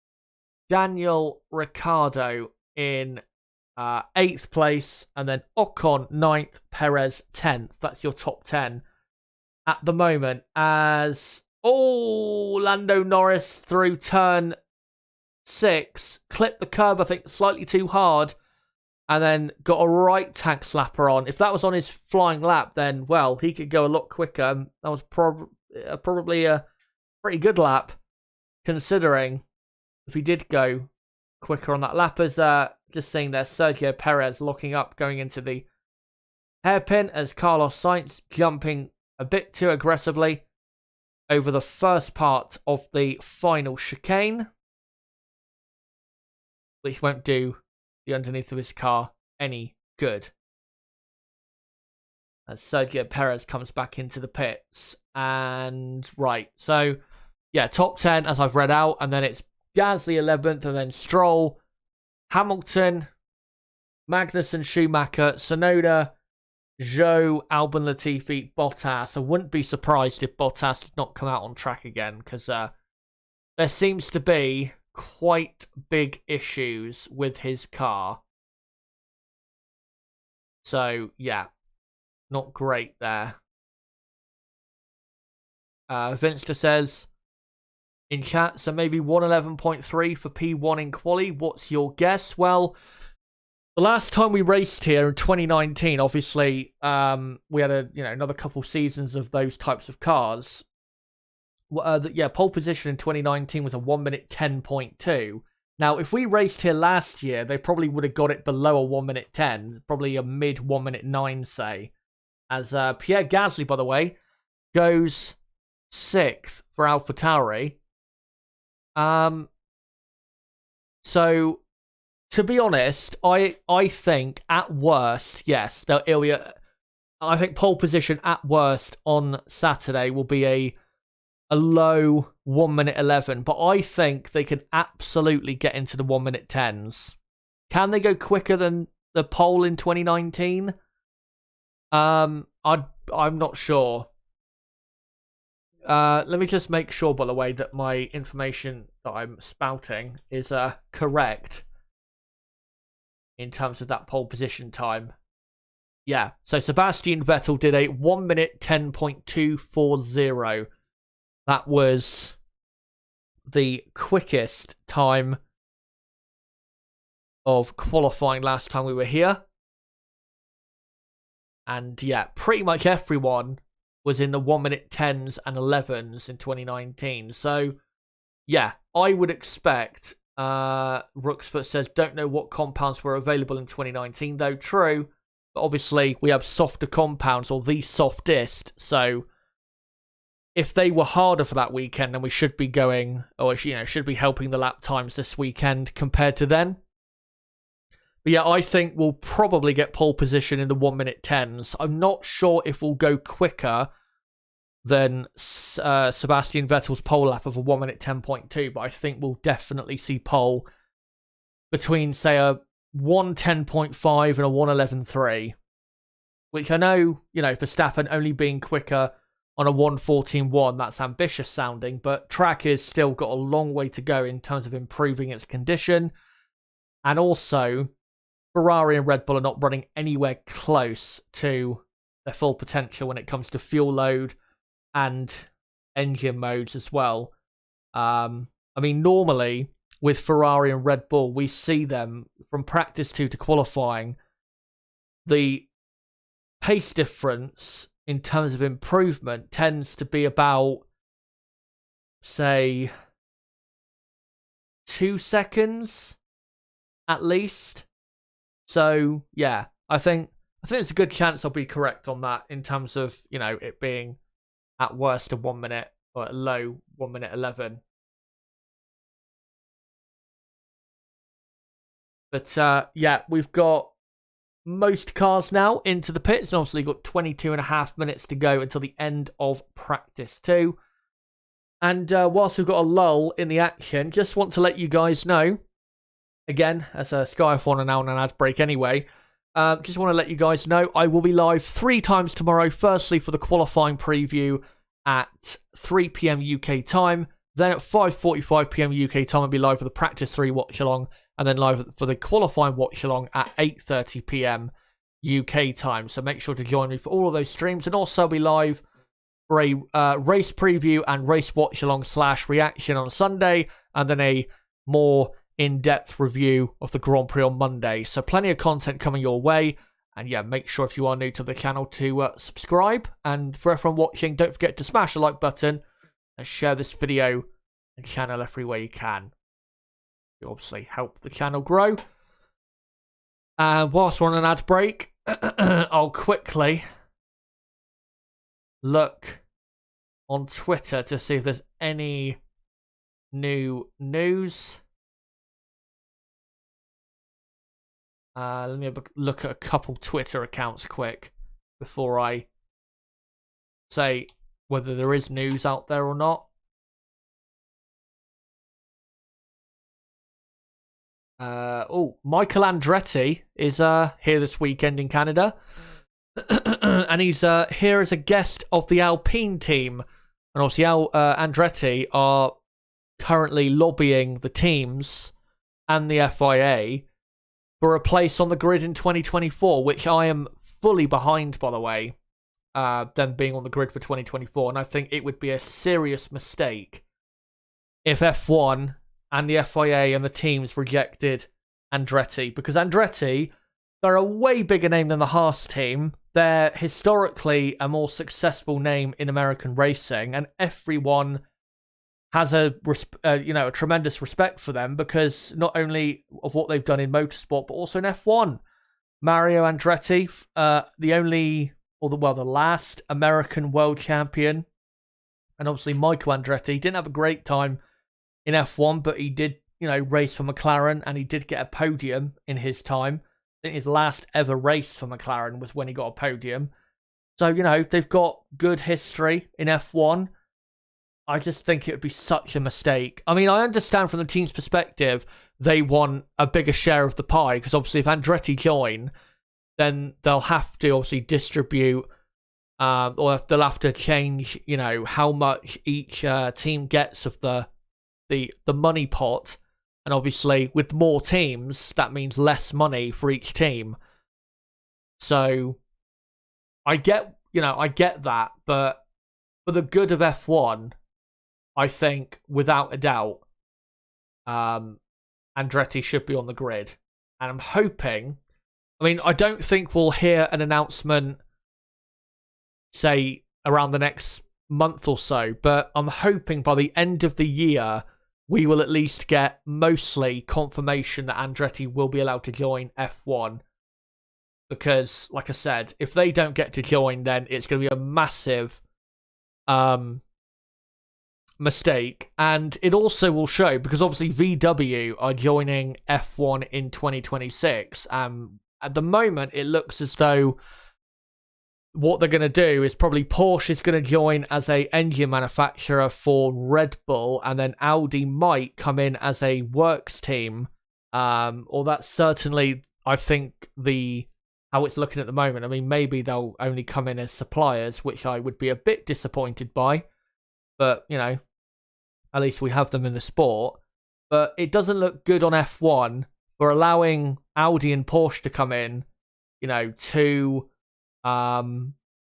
[SPEAKER 1] Daniel Ricciardo in 8th place, and then Ocon 9th, Perez 10th. That's your top 10 at the moment. As Lando Norris through turn 6 clipped the curb, I think, slightly too hard, and then got a right tag slapper on. If that was on his flying lap, then, well, he could go a lot quicker. That was probably a pretty good lap, considering if he did go quicker on that lap. As just seeing there, Sergio Perez locking up going into the hairpin, as Carlos Sainz jumping a bit too aggressively over the first part of the final chicane, which won't do the underneath of his car any good. As Sergio Perez comes back into the pits. And right, so yeah, top 10 as I've read out, and then it's Gasly 11th, and then Stroll, Hamilton, Magnussen, Schumacher, Tsunoda, Zhou, Albon, Latifi, Bottas. I wouldn't be surprised if Bottas did not come out on track again, because there seems to be quite big issues with his car. So, yeah, not great there. Vinster says in chat, so maybe 111.3 for P1 in quali. What's your guess? Well, the last time we raced here in 2019, obviously, we had another couple seasons of those types of cars. Pole position in 2019 was a 1 minute 10.2. Now, if we raced here last year, they probably would have got it below a 1 minute 10, probably a mid 1 minute 9, say. As Pierre Gasly, by the way, goes 6th for AlphaTauri. So, to be honest, I think at worst, yes, it'll be I think pole position at worst on Saturday will be a low 1 minute 11, but I think they can absolutely get into the 1 minute 10s. Can they go quicker than the pole in 2019? I'm not sure. Let me just make sure, by the way, that my information that I'm spouting is correct in terms of that pole position time. Yeah, so Sebastian Vettel did a 1 minute 10.240. That was the quickest time of qualifying last time we were here. And yeah, pretty much everyone was in the 1 minute 10s and 11s in 2019. So yeah, I would expect, Rooksfoot says, don't know what compounds were available in 2019, though. True, but obviously we have softer compounds, or the softest, so if they were harder for that weekend, then we should be going, or should be helping the lap times this weekend compared to then. But yeah, I think we'll probably get pole position in the 1 minute 10s. I'm not sure if we'll go quicker than Sebastian Vettel's pole lap of a 1 minute 10.2, but I think we'll definitely see pole between, say, a 1:10.5 and a 1:11.3, which I know, Verstappen only being quicker on a 1:14.1, that's ambitious sounding, but track has still got a long way to go in terms of improving its condition. And also, Ferrari and Red Bull are not running anywhere close to their full potential when it comes to fuel load and engine modes as well. Normally, with Ferrari and Red Bull, we see them from practice 2 to qualifying. The pace difference in terms of improvement tends to be about, say, 2 seconds at least. So yeah, I think there's a good chance I'll be correct on that in terms of it being at worst a 1 minute or at low 1 minute 11. But yeah, we've got most cars now into the pits, and obviously got 22.5 minutes to go until the end of practice 2. And whilst we've got a lull in the action, just want to let you guys know, again, as a Sky F1 and now on an ad break anyway, just want to let you guys know I will be live 3 times tomorrow. Firstly, for the qualifying preview at 3 p.m. UK time. Then at 5:45 p.m. UK time, I'll be live for the practice 3 watch-along. And then live for the qualifying watch-along at 8:30 p.m. UK time. So make sure to join me for all of those streams. And also I'll be live for a race preview and race watch-along / reaction on Sunday. And then a more in-depth review of the Grand Prix on Monday. So plenty of content coming your way. And yeah, make sure if you are new to the channel to subscribe. And for everyone watching, don't forget to smash the like button and share this video and channel everywhere you can. You obviously help the channel grow. Whilst we're on an ad break, I'll quickly look on Twitter to see if there's any new news. Let me have a look at a couple Twitter accounts quick before I say whether there is news out there or not. Michael Andretti is here this weekend in Canada. And he's here as a guest of the Alpine team. And obviously Andretti are currently lobbying the teams and the FIA for a place on the grid in 2024, which I am fully behind, by the way. them being on the grid for 2024, and I think it would be a serious mistake if F1 and the FIA and the teams rejected Andretti, because Andretti, they're a way bigger name than the Haas team. They're historically a more successful name in American racing, and everyone has a tremendous respect for them because not only of what they've done in motorsport, but also in F1. Mario Andretti, the last American world champion, and obviously Michael Andretti didn't have a great time in F1, but he did, race for McLaren, and he did get a podium in his time. I think his last ever race for McLaren was when he got a podium. So, they've got good history in F1. I just think it would be such a mistake. I mean, I understand from the team's perspective, they want a bigger share of the pie, because obviously if Andretti join, then they'll have to obviously distribute, or they'll have to change, how much each team gets of the money pot. And obviously, with more teams, that means less money for each team. So, I get that, but for the good of F1, I think, without a doubt, Andretti should be on the grid. And I'm hoping, I don't think we'll hear an announcement, say, around the next month or so, but I'm hoping by the end of the year, we will at least get mostly confirmation that Andretti will be allowed to join F1. Because, like I said, if they don't get to join, then it's going to be a massive mistake. And it also will show, because obviously VW are joining F1 in 2026. At the moment, it looks as though what they're going to do is probably Porsche is going to join as a engine manufacturer for Red Bull, and then Audi might come in as a works team. Or that's certainly, I think, how it's looking at the moment. Maybe they'll only come in as suppliers, which I would be a bit disappointed by. But, at least we have them in the sport. But it doesn't look good on F1 for allowing Audi and Porsche to come in, two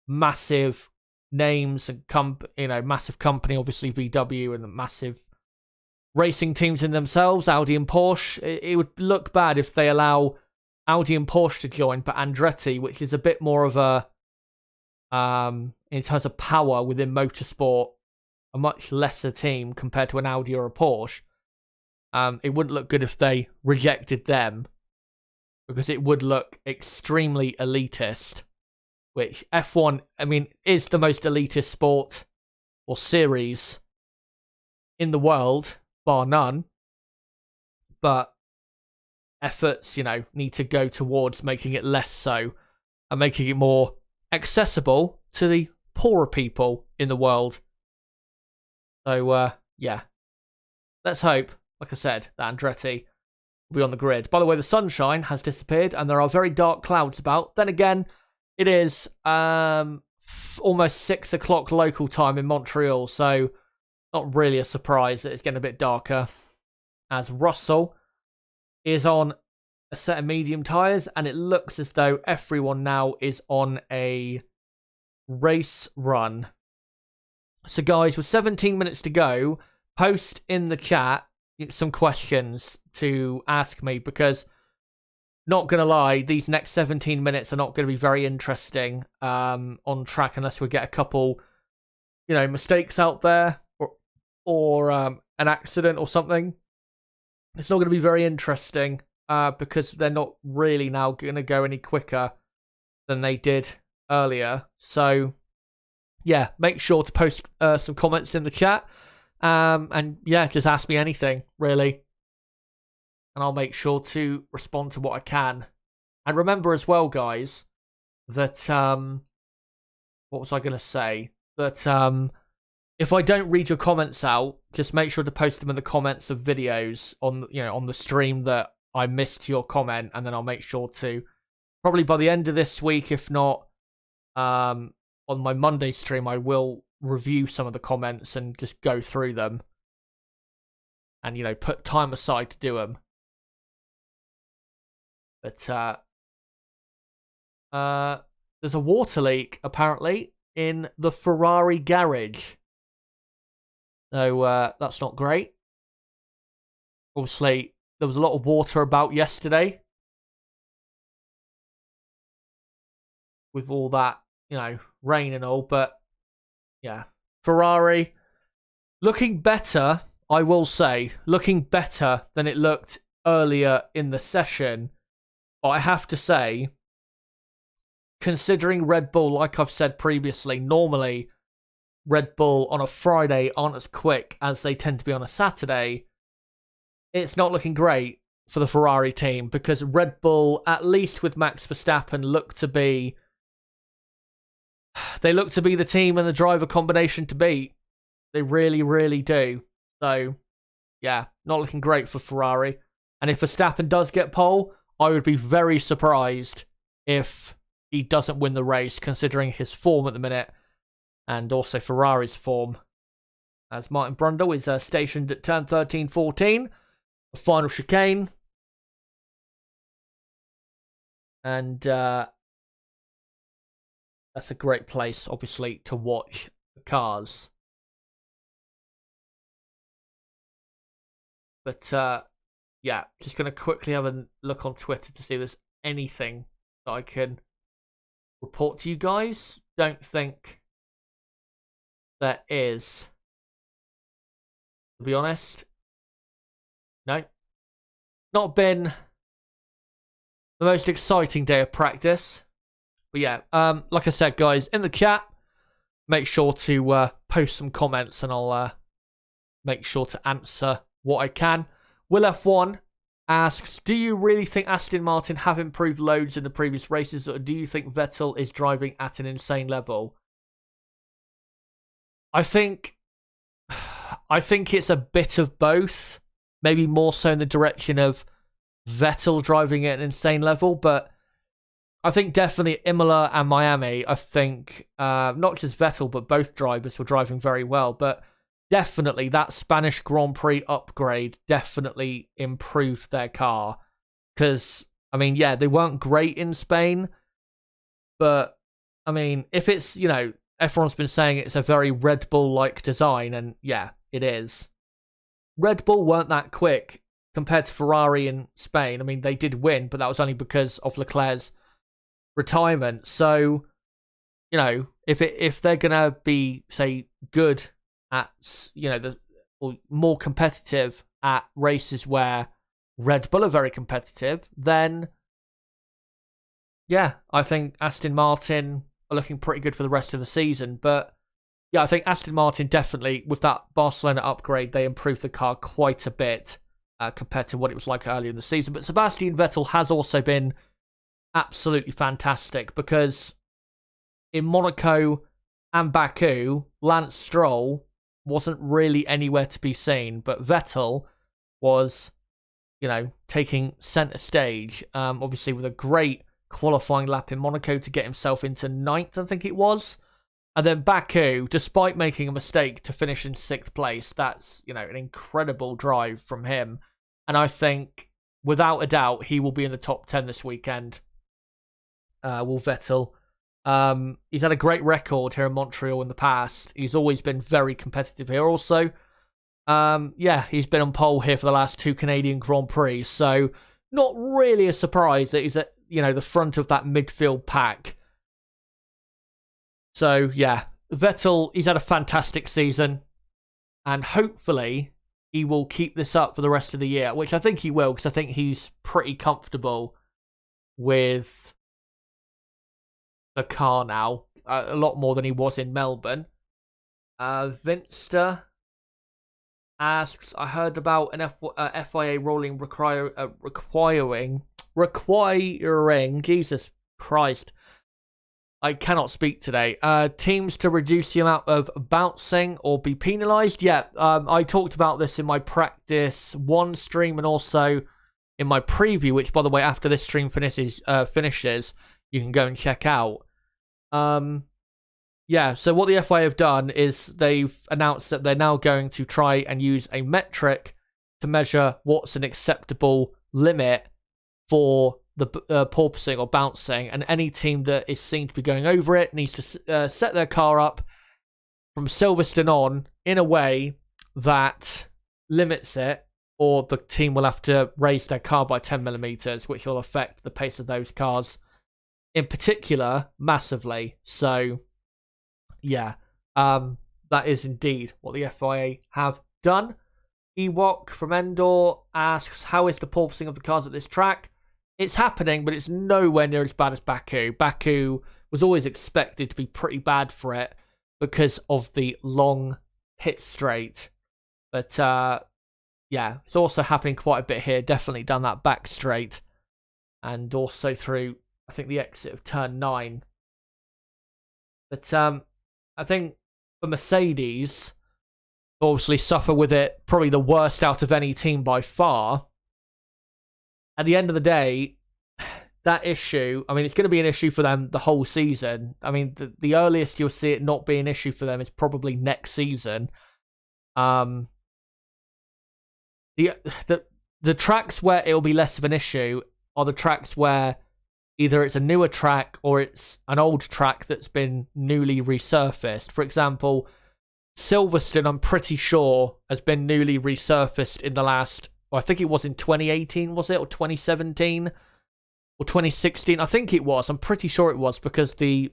[SPEAKER 1] massive names and massive company, obviously VW, and the massive racing teams in themselves, Audi and Porsche. It would look bad if they allow Audi and Porsche to join, but Andretti, which is a bit more of a, in terms of power within motorsport, a much lesser team compared to an Audi or a Porsche. It wouldn't look good if they rejected them, because it would look extremely elitist. Which F1, is the most elitist sport or series in the world, bar none. But efforts, need to go towards making it less so and making it more accessible to the poorer people in the world. So, yeah. Let's hope, like I said, that Andretti will be on the grid. By the way, the sunshine has disappeared and there are very dark clouds about. Then again, it is almost 6 o'clock local time in Montreal, so not really a surprise that it's getting a bit darker. As Russell is on a set of medium tyres, and it looks as though everyone now is on a race run. So guys, with 17 minutes to go, post in the chat some questions to ask me, because not going to lie, these next 17 minutes are not going to be very interesting on track unless we get a couple, mistakes out there or an accident or something. It's not going to be very interesting because they're not really now going to go any quicker than they did earlier. So, yeah, make sure to post some comments in the chat. And, yeah, just ask me anything, really. And I'll make sure to respond to what I can. And remember as well, guys, that, what was I going to say? That, if I don't read your comments out, just make sure to post them in the comments of videos on the stream that I missed your comment, and then I'll make sure to, probably by the end of this week, if not, on my Monday stream, I will review some of the comments and just go through them. And, put time aside to do them. But, there's a water leak, apparently, in the Ferrari garage. So, that's not great. Obviously, there was a lot of water about yesterday. With all that, rain and all. But, yeah. Ferrari, looking better, I will say. Looking better than it looked earlier in the session. But I have to say, considering Red Bull, like I've said previously, normally Red Bull on a Friday aren't as quick as they tend to be on a Saturday. It's not looking great for the Ferrari team because Red Bull, at least with Max Verstappen, look to be the team and the driver combination to beat. They really, really do. So, yeah, not looking great for Ferrari. And if Verstappen does get pole, I would be very surprised if he doesn't win the race, considering his form at the minute, and also Ferrari's form. As Martin Brundle is stationed at turn 13-14, the final chicane. And that's a great place, obviously, to watch the cars. But, yeah, just going to quickly have a look on Twitter to see if there's anything that I can report to you guys. Don't think there is. To be honest. No. Not been the most exciting day of practice. But yeah, like I said, guys, in the chat, make sure to post some comments and I'll make sure to answer what I can. Will F1 asks, do you really think Aston Martin have improved loads in the previous races, or do you think Vettel is driving at an insane level? I think it's a bit of both. Maybe more so in the direction of Vettel driving at an insane level, but I think definitely Imola and Miami, I think not just Vettel, but both drivers were driving very well, but definitely that Spanish Grand Prix upgrade definitely improved their car. Because, I mean, yeah, they weren't great in Spain, but, I mean, if it's, everyone's been saying it's a very Red Bull-like design, and yeah, it is. Red Bull weren't that quick compared to Ferrari in Spain. I mean, they did win, but that was only because of Leclerc's retirement. So, if they're gonna be, say, good at, or more competitive at races where Red Bull are very competitive, then yeah, I think Aston Martin are looking pretty good for the rest of the season. But yeah, I think Aston Martin definitely, with that Barcelona upgrade, they improved the car quite a bit compared to what it was like earlier in the season. But Sebastian Vettel has also been absolutely fantastic, because in Monaco and Baku, Lance Stroll wasn't really anywhere to be seen, but Vettel was, taking centre stage, obviously with a great qualifying lap in Monaco to get himself into 9th, I think it was. And then Baku, despite making a mistake, to finish in 6th place. That's, an incredible drive from him. And I think, without a doubt, he will be in the top 10 this weekend. Will Vettel. He's had a great record here in Montreal in the past. He's always been very competitive here also. He's been on pole here for the last 2 Canadian Grand Prix. So, not really a surprise that he's at, the front of that midfield pack. So, yeah, Vettel, he's had a fantastic season. And hopefully, he will keep this up for the rest of the year, which I think he will, because I think he's pretty comfortable with the car now. A lot more than he was in Melbourne. Vinster asks, I heard about an FIA ruling requiring, Jesus Christ, I cannot speak today, teams to reduce the amount of bouncing or be penalised. Yeah, I talked about this in my Practice 1 stream and also in my preview, which, by the way, after this stream finishes, you can go and check out. So what the FIA have done is they've announced that they're now going to try and use a metric to measure what's an acceptable limit for the porpoising or bouncing, and any team that is seen to be going over it needs to set their car up from Silverstone on in a way that limits it, or the team will have to raise their car by 10 millimeters, which will affect the pace of those cars in particular massively. So, yeah, that is indeed what the FIA have done. Ewok from Endor asks, how is the porpoising of the cars at this track? It's happening, but it's nowhere near as bad as Baku. Baku was always expected to be pretty bad for it because of the long pit straight. But, yeah, it's also happening quite a bit here. Definitely down that back straight. And also through, I think, the exit of turn 9. But I think for Mercedes, obviously suffer with it probably the worst out of any team by far. At the end of the day, that issue, I mean, it's going to be an issue for them the whole season. I mean, the earliest you'll see it not be an issue for them is probably next season. The tracks where it'll be less of an issue are the tracks where either it's a newer track or it's an old track that's been newly resurfaced. For example, Silverstone, I'm pretty sure, has been newly resurfaced in the last, well, I think it was in 2018, was it? Or 2017? Or 2016? I think it was. I'm pretty sure it was, because the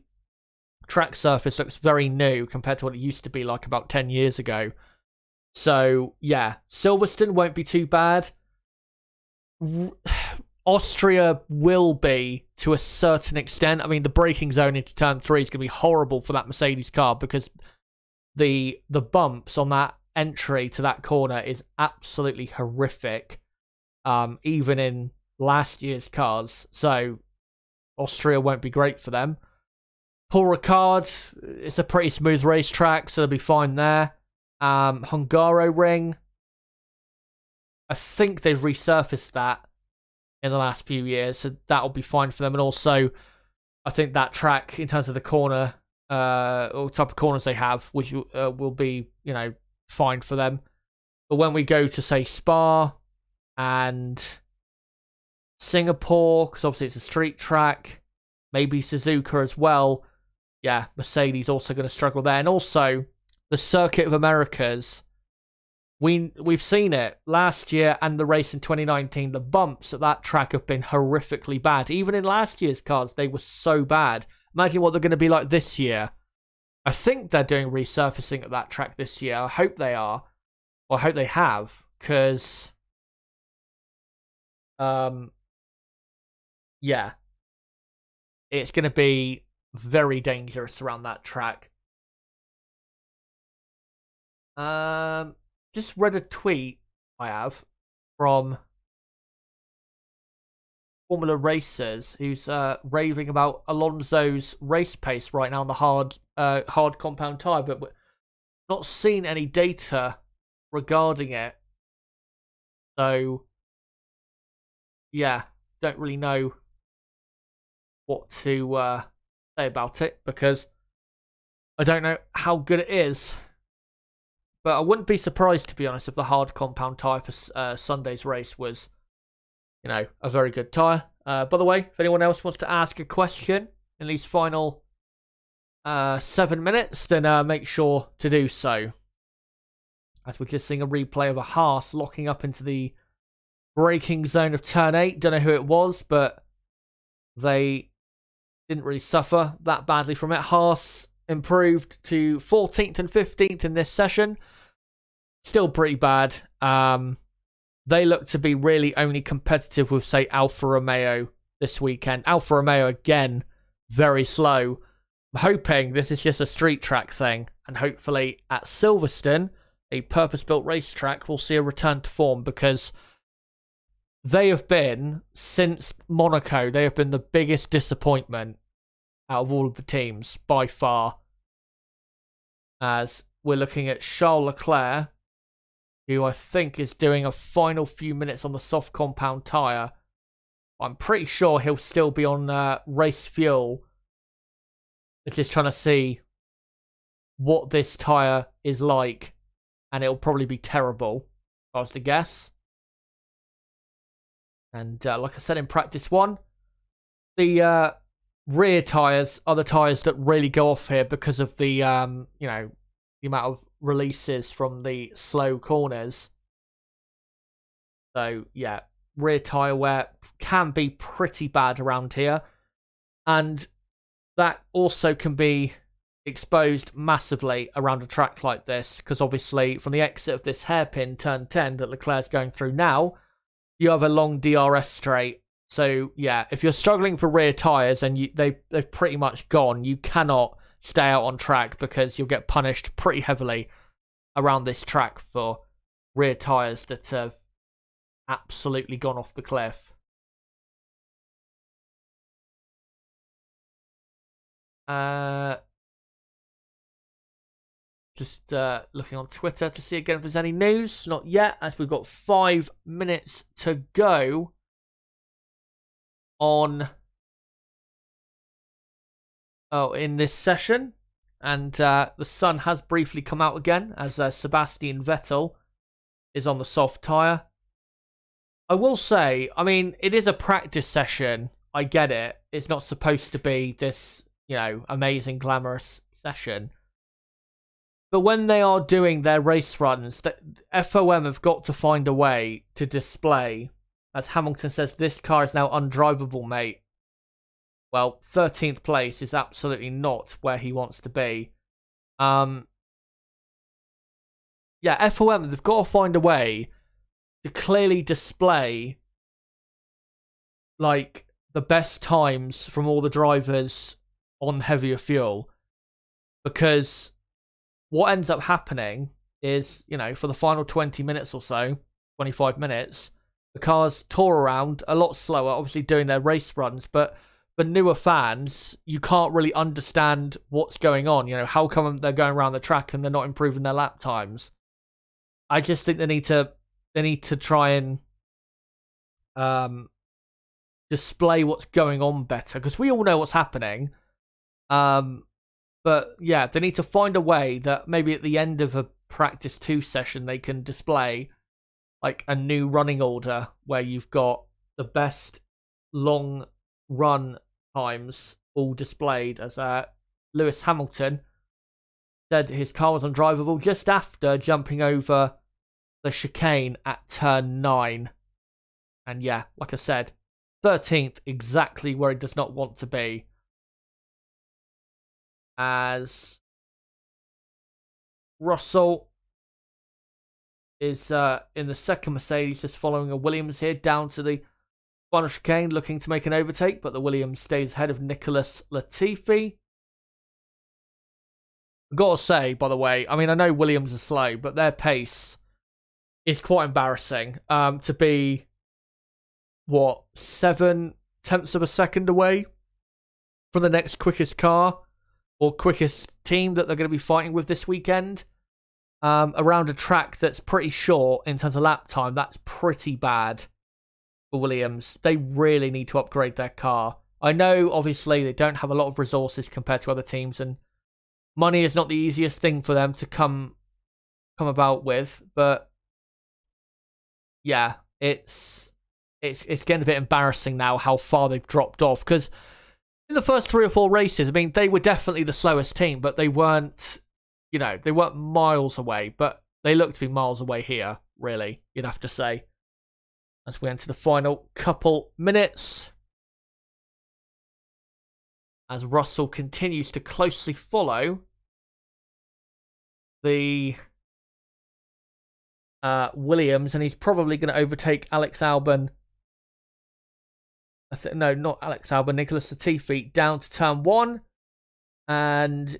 [SPEAKER 1] track surface looks very new compared to what it used to be like about 10 years ago. So, yeah, Silverstone won't be too bad. Austria will be, to a certain extent. I mean, the braking zone into turn 3 is going to be horrible for that Mercedes car, because the bumps on that entry to that corner is absolutely horrific, even in last year's cars. So Austria won't be great for them. Paul Ricard, it's a pretty smooth racetrack, so they'll be fine there. Hungaroring, I think they've resurfaced that in the last few years, so that'll be fine for them. And also, I think that track, in terms of the corner, or type of corners they have, which will be, you know, fine for them. But when we go to, say, Spa and Singapore, because obviously it's a street track, maybe Suzuka as well, yeah, Mercedes also going to struggle there. And also, the Circuit of Americas, we've seen it last year and the race in 2019. The bumps at that track have been horrifically bad. Even in last year's cars, they were so bad. Imagine what they're going to be like this year. I think they're doing resurfacing at that track this year. I hope they are. Or I hope they have. Because, yeah, it's going to be very dangerous around that track. Just read a tweet I have from Formula Racers, who's raving about Alonso's race pace right now on the hard compound tyre, but we've not seen any data regarding it. So, yeah, don't really know what to say about it, because I don't know how good it is. But I wouldn't be surprised, to be honest, if the hard compound tyre for Sunday's race was, you know, a very good tyre. By the way, if anyone else wants to ask a question in these final 7 minutes, then make sure to do so. As we're just seeing a replay of a Haas locking up into the braking zone of turn 8. Don't know who it was, but they didn't really suffer that badly from it. Haas improved to 14th and 15th in this session. Still pretty bad. They look to be really only competitive with, say, Alfa Romeo this weekend. Alfa Romeo, again, very slow. I'm hoping this is just a street track thing, and hopefully at Silverstone, a purpose-built racetrack, we'll see a return to form, because they have been, since Monaco, they have been the biggest disappointment out of all of the teams, by far. As we're looking at Charles Leclerc, who I think is doing a final few minutes on the soft compound tyre. I'm pretty sure he'll still be on race fuel. It's just trying to see what this tyre is like, and it'll probably be terrible, if I was to guess. And like I said in practice 1, the rear tyres are the tyres that really go off here because of the the amount of releases from the slow corners. So yeah, rear tyre wear can be pretty bad around here, and that also can be exposed massively around a track like this, because obviously from the exit of this hairpin turn 10 that Leclerc's going through now, you have a long DRS straight. So yeah, if you're struggling for rear tyres and they've pretty much gone, you cannot stay out on track because you'll get punished pretty heavily around this track for rear tyres that have absolutely gone off the cliff. Just looking on Twitter to see again if there's any news. Not yet, as we've got 5 minutes to go on in this session. And the sun has briefly come out again as Sebastian Vettel is on the soft tyre. I will say, I mean, it is a practice session. I get it. It's not supposed to be this, amazing, glamorous session. But when they are doing their race runs, the FOM have got to find a way to display, as Hamilton says, this car is now undrivable, mate. Well, 13th place is absolutely not where he wants to be. Yeah, FOM, they've got to find a way to clearly display, like, the best times from all the drivers on heavier fuel. Because what ends up happening is, for the final 20 minutes or so, 25 minutes, the cars tour around a lot slower, obviously doing their race runs, but for newer fans, you can't really understand what's going on. How come they're going around the track and they're not improving their lap times? I just think they need to try and display what's going on better, because we all know what's happening. But yeah, they need to find a way that maybe at the end of a practice 2 session, they can display like a new running order where you've got the best long run times all displayed, as Lewis Hamilton said his car was undrivable just after jumping over the chicane at turn 9. And yeah, like I said, 13th, exactly where it does not want to be. As Russell is in the second Mercedes, just following a Williams here down to the final chicane, looking to make an overtake, but the Williams stays ahead of Nicholas Latifi. I've got to say, by the way, I mean, I know Williams are slow, but their pace is quite embarrassing. To be, 7/10 of a second away from the next quickest car or quickest team that they're going to be fighting with this weekend, around a track that's pretty short in terms of lap time. That's pretty bad for Williams. They really need to upgrade their car. I know, obviously, they don't have a lot of resources compared to other teams, and money is not the easiest thing for them to come about with, but yeah, it's getting a bit embarrassing now how far they've dropped off, because in the first 3 or 4 races, I mean, they were definitely the slowest team, but they weren't, they weren't miles away, but they look to be miles away here, really, you'd have to say, as we enter the final couple minutes, as Russell continues to closely follow the Williams, and he's probably going to overtake Alex Albon. No, not Alex Albon, Nicholas Latifi down to turn 1, and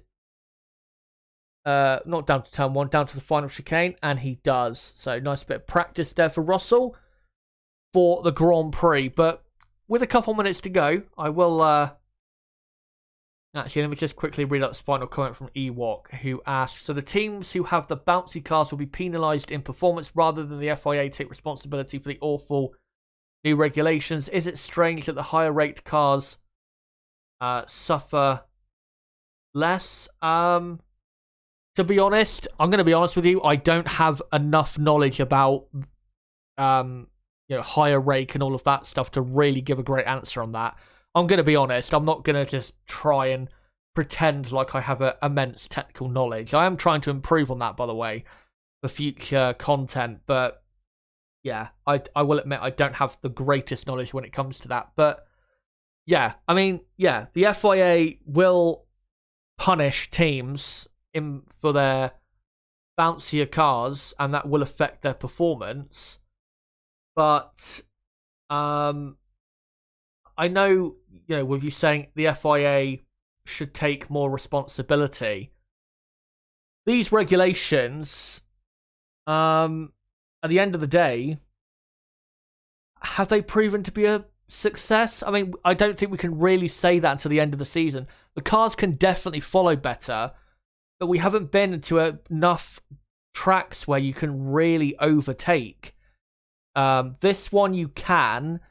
[SPEAKER 1] not down to turn 1, down to the final chicane, and he does. So nice bit of practice there for Russell for the Grand Prix. But with a couple minutes to go, I will actually, let me just quickly read out this final comment from Ewok, who asks, so the teams who have the bouncy cars will be penalised in performance rather than the FIA take responsibility for the awful new regulations. Is it strange that the higher rate cars suffer less? To be honest, I'm going to be honest with you, I don't have enough knowledge about higher rake and all of that stuff to really give a great answer on that. I'm going to be honest. I'm not going to just try and pretend like I have immense technical knowledge. I am trying to improve on that, by the way, for future content. But yeah, I will admit I don't have the greatest knowledge when it comes to that. But yeah, I mean, yeah, the FIA will punish teams for their bouncier cars, and that will affect their performance. But I know, with you saying the FIA should take more responsibility, these regulations, at the end of the day, have they proven to be a success? I mean, I don't think we can really say that until the end of the season. The cars can definitely follow better, but we haven't been into enough tracks where you can really overtake. This one you can,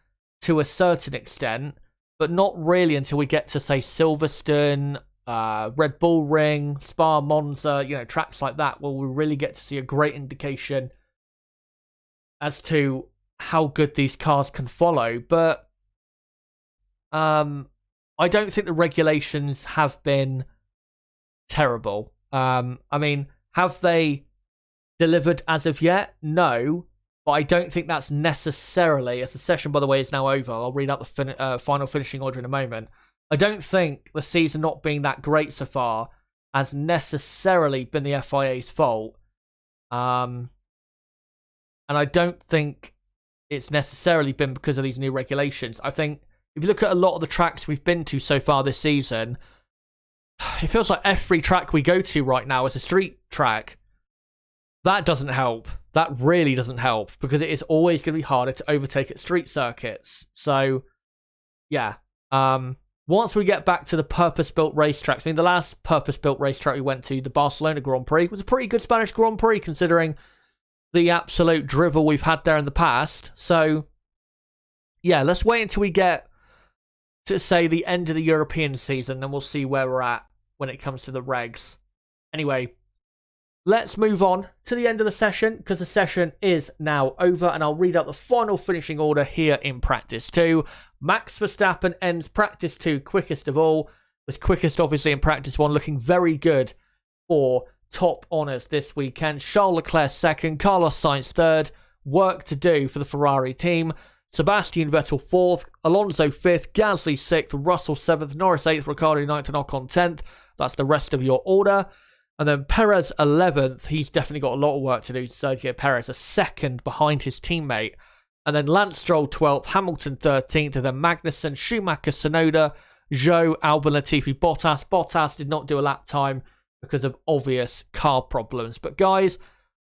[SPEAKER 1] to a certain extent, but not really until we get to, say, Silverstone, Red Bull Ring, Spa, Monza, tracks like that, where we really get to see a great indication as to how good these cars can follow. But I don't think the regulations have been terrible. I mean, have they delivered as of yet? No, but I don't think that's necessarily, as the session, by the way, is now over. I'll read out the final finishing order in a moment. I don't think the season not being that great so far has necessarily been the FIA's fault. And I don't think it's necessarily been because of these new regulations. I think if you look at a lot of the tracks we've been to so far this season, it feels like every track we go to right now is a street track. That doesn't help. That really doesn't help, because it is always going to be harder to overtake at street circuits. So, yeah. Once we get back to the purpose-built racetracks, I mean, the last purpose-built racetrack we went to, the Barcelona Grand Prix, was a pretty good Spanish Grand Prix, considering the absolute drivel we've had there in the past. So, yeah, let's wait until we get to, say, the end of the European season, then we'll see where we're at when it comes to the regs. Anyway, let's move on to the end of the session, because the session is now over, and I'll read out the final finishing order here in Practice 2. Max Verstappen ends Practice 2 quickest of all, was quickest obviously in Practice 1, looking very good for top honours this weekend. Charles Leclerc second, Carlos Sainz third. Work to do for the Ferrari team. Sebastian Vettel 4th, Alonso 5th, Gasly 6th, Russell 7th, Norris 8th, Ricciardo 9th, and Ocon 10th. That's the rest of your order. And then Perez 11th, he's definitely got a lot of work to do. Sergio Perez, a second behind his teammate. And then Lance Stroll 12th, Hamilton 13th, and then Magnussen, Schumacher, Tsunoda, Zhou, Albon, Latifi, Bottas. Bottas did not do a lap time because of obvious car problems. But guys,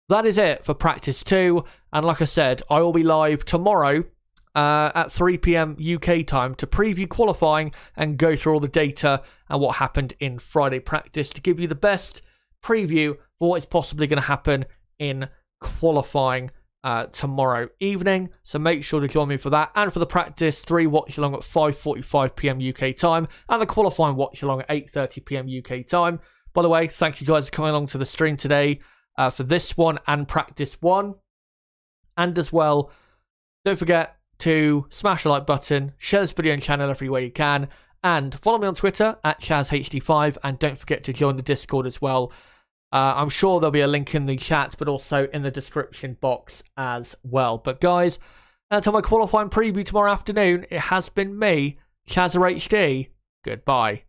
[SPEAKER 1] that is it for Practice 2. And like I said, I will be live tomorrow at 3 p.m. UK time to preview qualifying and go through all the data and what happened in Friday practice to give you the best preview for what is possibly going to happen in qualifying tomorrow evening. So make sure to join me for that, and for the Practice 3 watch along at 5:45 p.m. UK time, and the qualifying watch along at 8:30 p.m. UK time. By the way, thank you guys for coming along to the stream today for this one and Practice 1. And as well, don't forget to smash the like button, share this video and channel everywhere you can, and follow me on Twitter at ChazHD5, and don't forget to join the Discord as well. I'm sure there'll be a link in the chat, but also in the description box as well. But guys, until my qualifying preview tomorrow afternoon, it has been me, ChazHD. Goodbye.